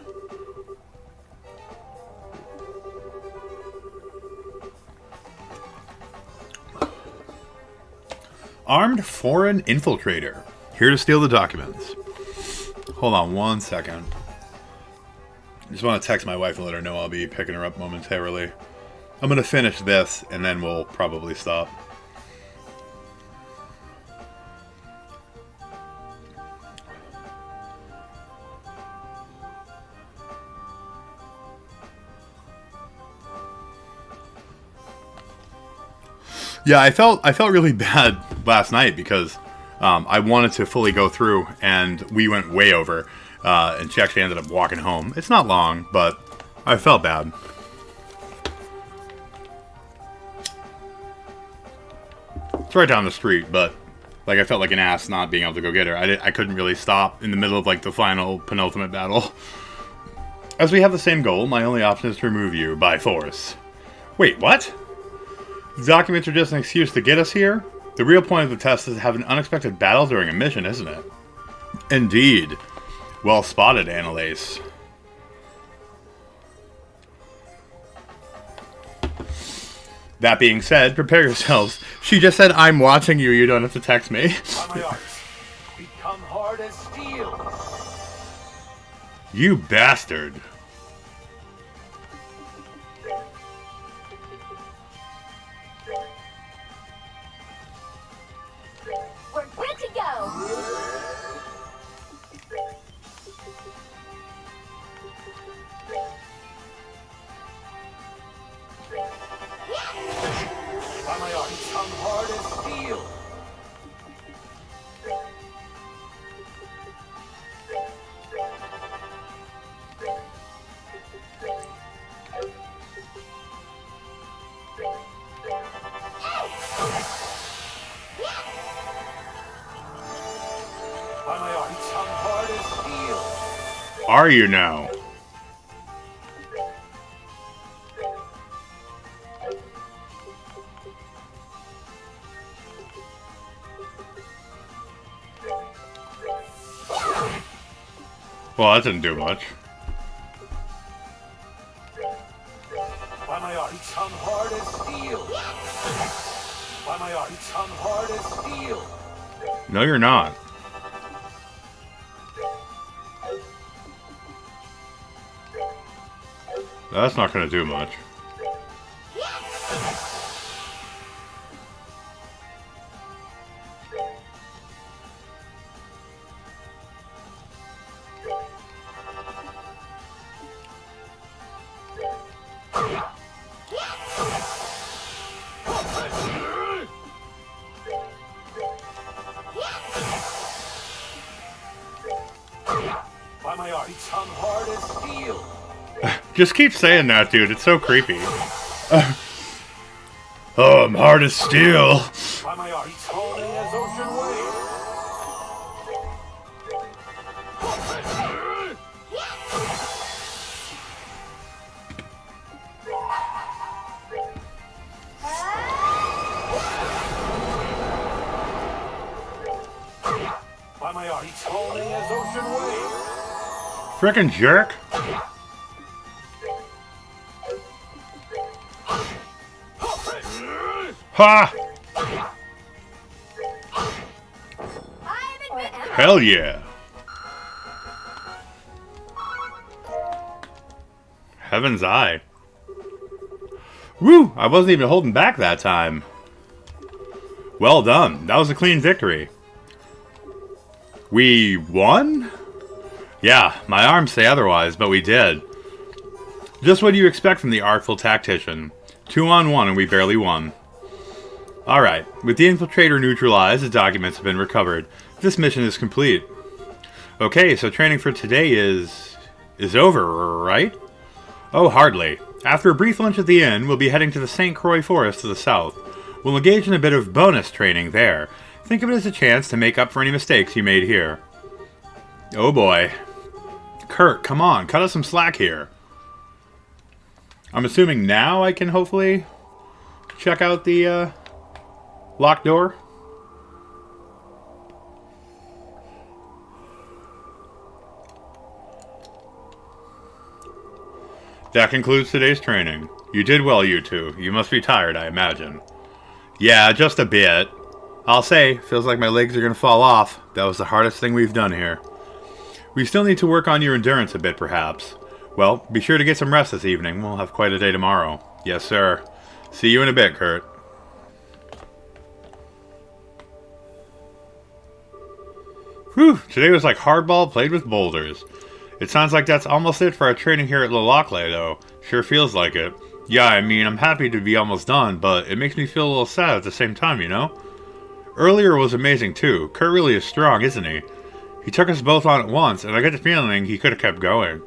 Armed foreign infiltrator. Here to steal the documents. Hold on one second. I just want to text my wife and let her know I'll be picking her up momentarily. I'm going to finish this and then we'll probably stop. Yeah, I felt really bad last night because I wanted to fully go through, and we went way over, and she actually ended up walking home. It's not long, but I felt bad. It's right down the street, but like I felt like an ass not being able to go get her. I couldn't really stop in the middle of like the final penultimate battle. As we have the same goal, my only option is to remove you by force. Wait, what? The documents are just an excuse to get us here? The real point of the test is to have an unexpected battle during a mission, isn't it? Indeed. Well spotted, Annalise. That being said, prepare yourselves. She just said, I'm watching you, you don't have to text me. Become hard as steel. You bastard. We're good to go. By my art, become hard as steel. By my art, become hard as steel. Are you now? Well, that didn't do much. By my art, become hard as steel. By my art, become hard as steel. No, you're not. That's not going to do much. By my art, become hard as steel. Just keep saying that, dude. It's so creepy. Oh, I'm hard as steel. By my art, eternally as ocean waves. By my art, eternally as ocean waves. Frickin' jerk. Ha! Hell yeah. Heaven's Eye. Woo! I wasn't even holding back that time. Well done. That was a clean victory. We won? Yeah, my arms say otherwise, but we did. Just what do you expect from the artful tactician? 2-on-1 and we barely won. Alright, with the infiltrator neutralized, the documents have been recovered. This mission is complete. Okay, so training for today is over, right? Oh, hardly. After a brief lunch at the inn, we'll be heading to the St. Croix Forest to the south. We'll engage in a bit of bonus training there. Think of it as a chance to make up for any mistakes you made here. Oh boy. Kurt, come on, cut us some slack here. I'm assuming now I can hopefully check out the locked door. That concludes today's training. You did well, you two. You must be tired, I imagine. Yeah, just a bit. I'll say, feels like my legs are going to fall off. That was the hardest thing we've done here. We still need to work on your endurance a bit, perhaps. Well, be sure to get some rest this evening. We'll have quite a day tomorrow. Yes, sir. See you in a bit, Kurt. Whew, today was like hardball played with boulders. It sounds like that's almost it for our training here at Lilachle, though. Sure feels like it. Yeah, I mean, I'm happy to be almost done, but it makes me feel a little sad at the same time, you know? Earlier was amazing, too. Kurt really is strong, isn't he? He took us both on at once, and I get the feeling he could have kept going.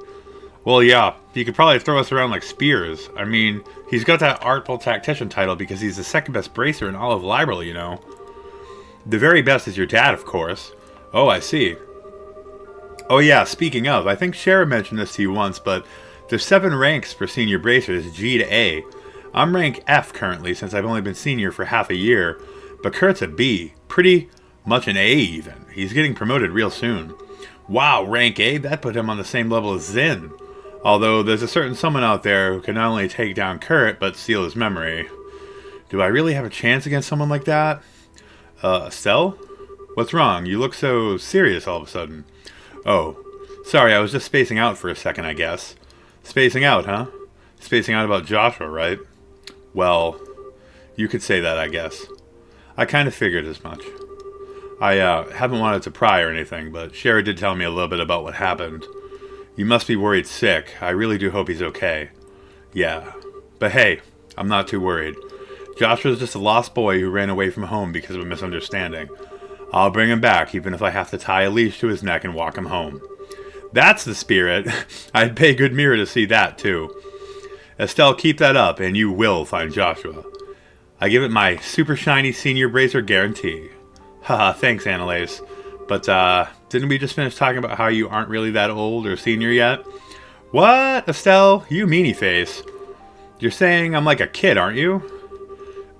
Well, yeah, he could probably throw us around like spears. I mean, he's got that artful tactician title because he's the second best bracer in all of Liberl, you know? The very best is your dad, of course. Oh, I see. Oh yeah, speaking of, I think Shara mentioned this to you once, but there's 7 ranks for senior bracers, G to A. I'm rank F currently, since I've only been senior for half a year, but Kurt's a B. Pretty much an A, even. He's getting promoted real soon. Wow, rank A? That put him on the same level as Zin. Although, there's a certain someone out there who can not only take down Kurt, but steal his memory. Do I really have a chance against someone like that? Estelle? What's wrong? You look so serious all of a sudden. Oh, sorry, I was just spacing out for a second, I guess. Spacing out, huh? Spacing out about Joshua, right? Well, you could say that, I guess. I kind of figured as much. I haven't wanted to pry or anything, but Shara did tell me a little bit about what happened. You must be worried sick. I really do hope he's okay. Yeah, but hey, I'm not too worried. Joshua's just a lost boy who ran away from home because of a misunderstanding. I'll bring him back, even if I have to tie a leash to his neck and walk him home. That's the spirit. I'd pay good mirror to see that, too. Estelle, keep that up, and you will find Joshua. I give it my super shiny senior bracer guarantee. Haha, thanks, Annalise. But, didn't we just finish talking about how you aren't really that old or senior yet? What, Estelle? You meanie face. You're saying I'm like a kid, aren't you?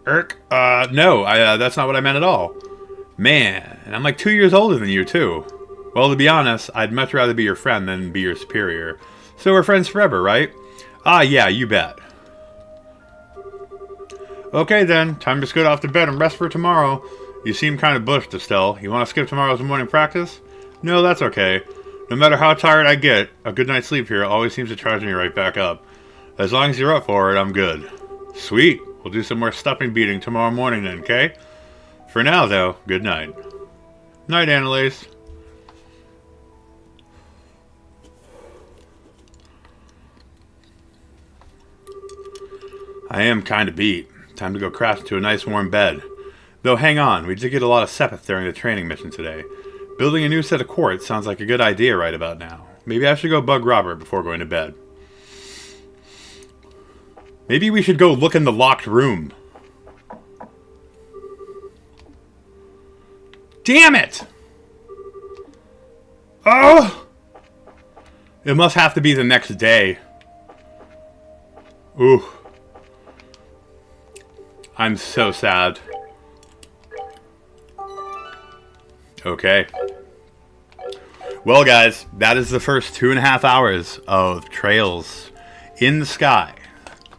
No, that's not what I meant at all. Man, and I'm like 2 years older than you, too. Well, to be honest, I'd much rather be your friend than be your superior. So we're friends forever, right? Ah, yeah, you bet. Okay, then. Time to scoot off to bed and rest for tomorrow. You seem kind of bushed, Estelle. You want to skip tomorrow's morning practice? No, that's okay. No matter how tired I get, a good night's sleep here always seems to charge me right back up. As long as you're up for it, I'm good. Sweet. We'll do some more stuffing beating tomorrow morning then, okay? For now, though, good night. Night, Annalise. I am kind of beat. Time to go crash into a nice warm bed. Though hang on, we did get a lot of Sepith during the training mission today. Building a new set of quartz sounds like a good idea right about now. Maybe I should go bug Robert before going to bed. Maybe we should go look in the locked room. Damn it! Oh! It must have to be the next day. Ooh. I'm so sad. Okay. Well, guys, that is the first 2.5 hours of Trails in the Sky,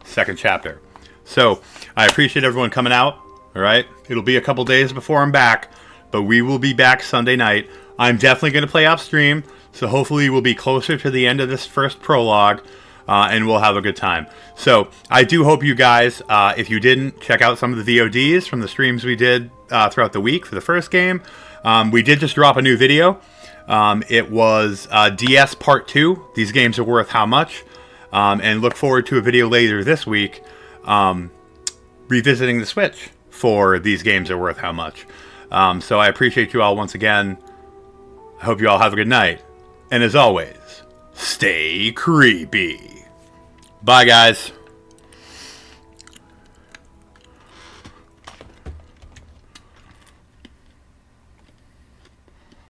second chapter. So, I appreciate everyone coming out, alright? It'll be a couple days before I'm back, but we will be back Sunday night. I'm definitely going to play off stream, so hopefully we'll be closer to the end of this first prologue, and we'll have a good time. So, I do hope you guys, if you didn't, check out some of the VODs from the streams we did throughout the week for the first game. We did just drop a new video. It was DS Part 2. These games are worth how much? And look forward to a video later this week revisiting the Switch for These Games Are Worth How Much. So I appreciate you all once again. I hope you all have a good night. And as always, stay creepy. Bye, guys.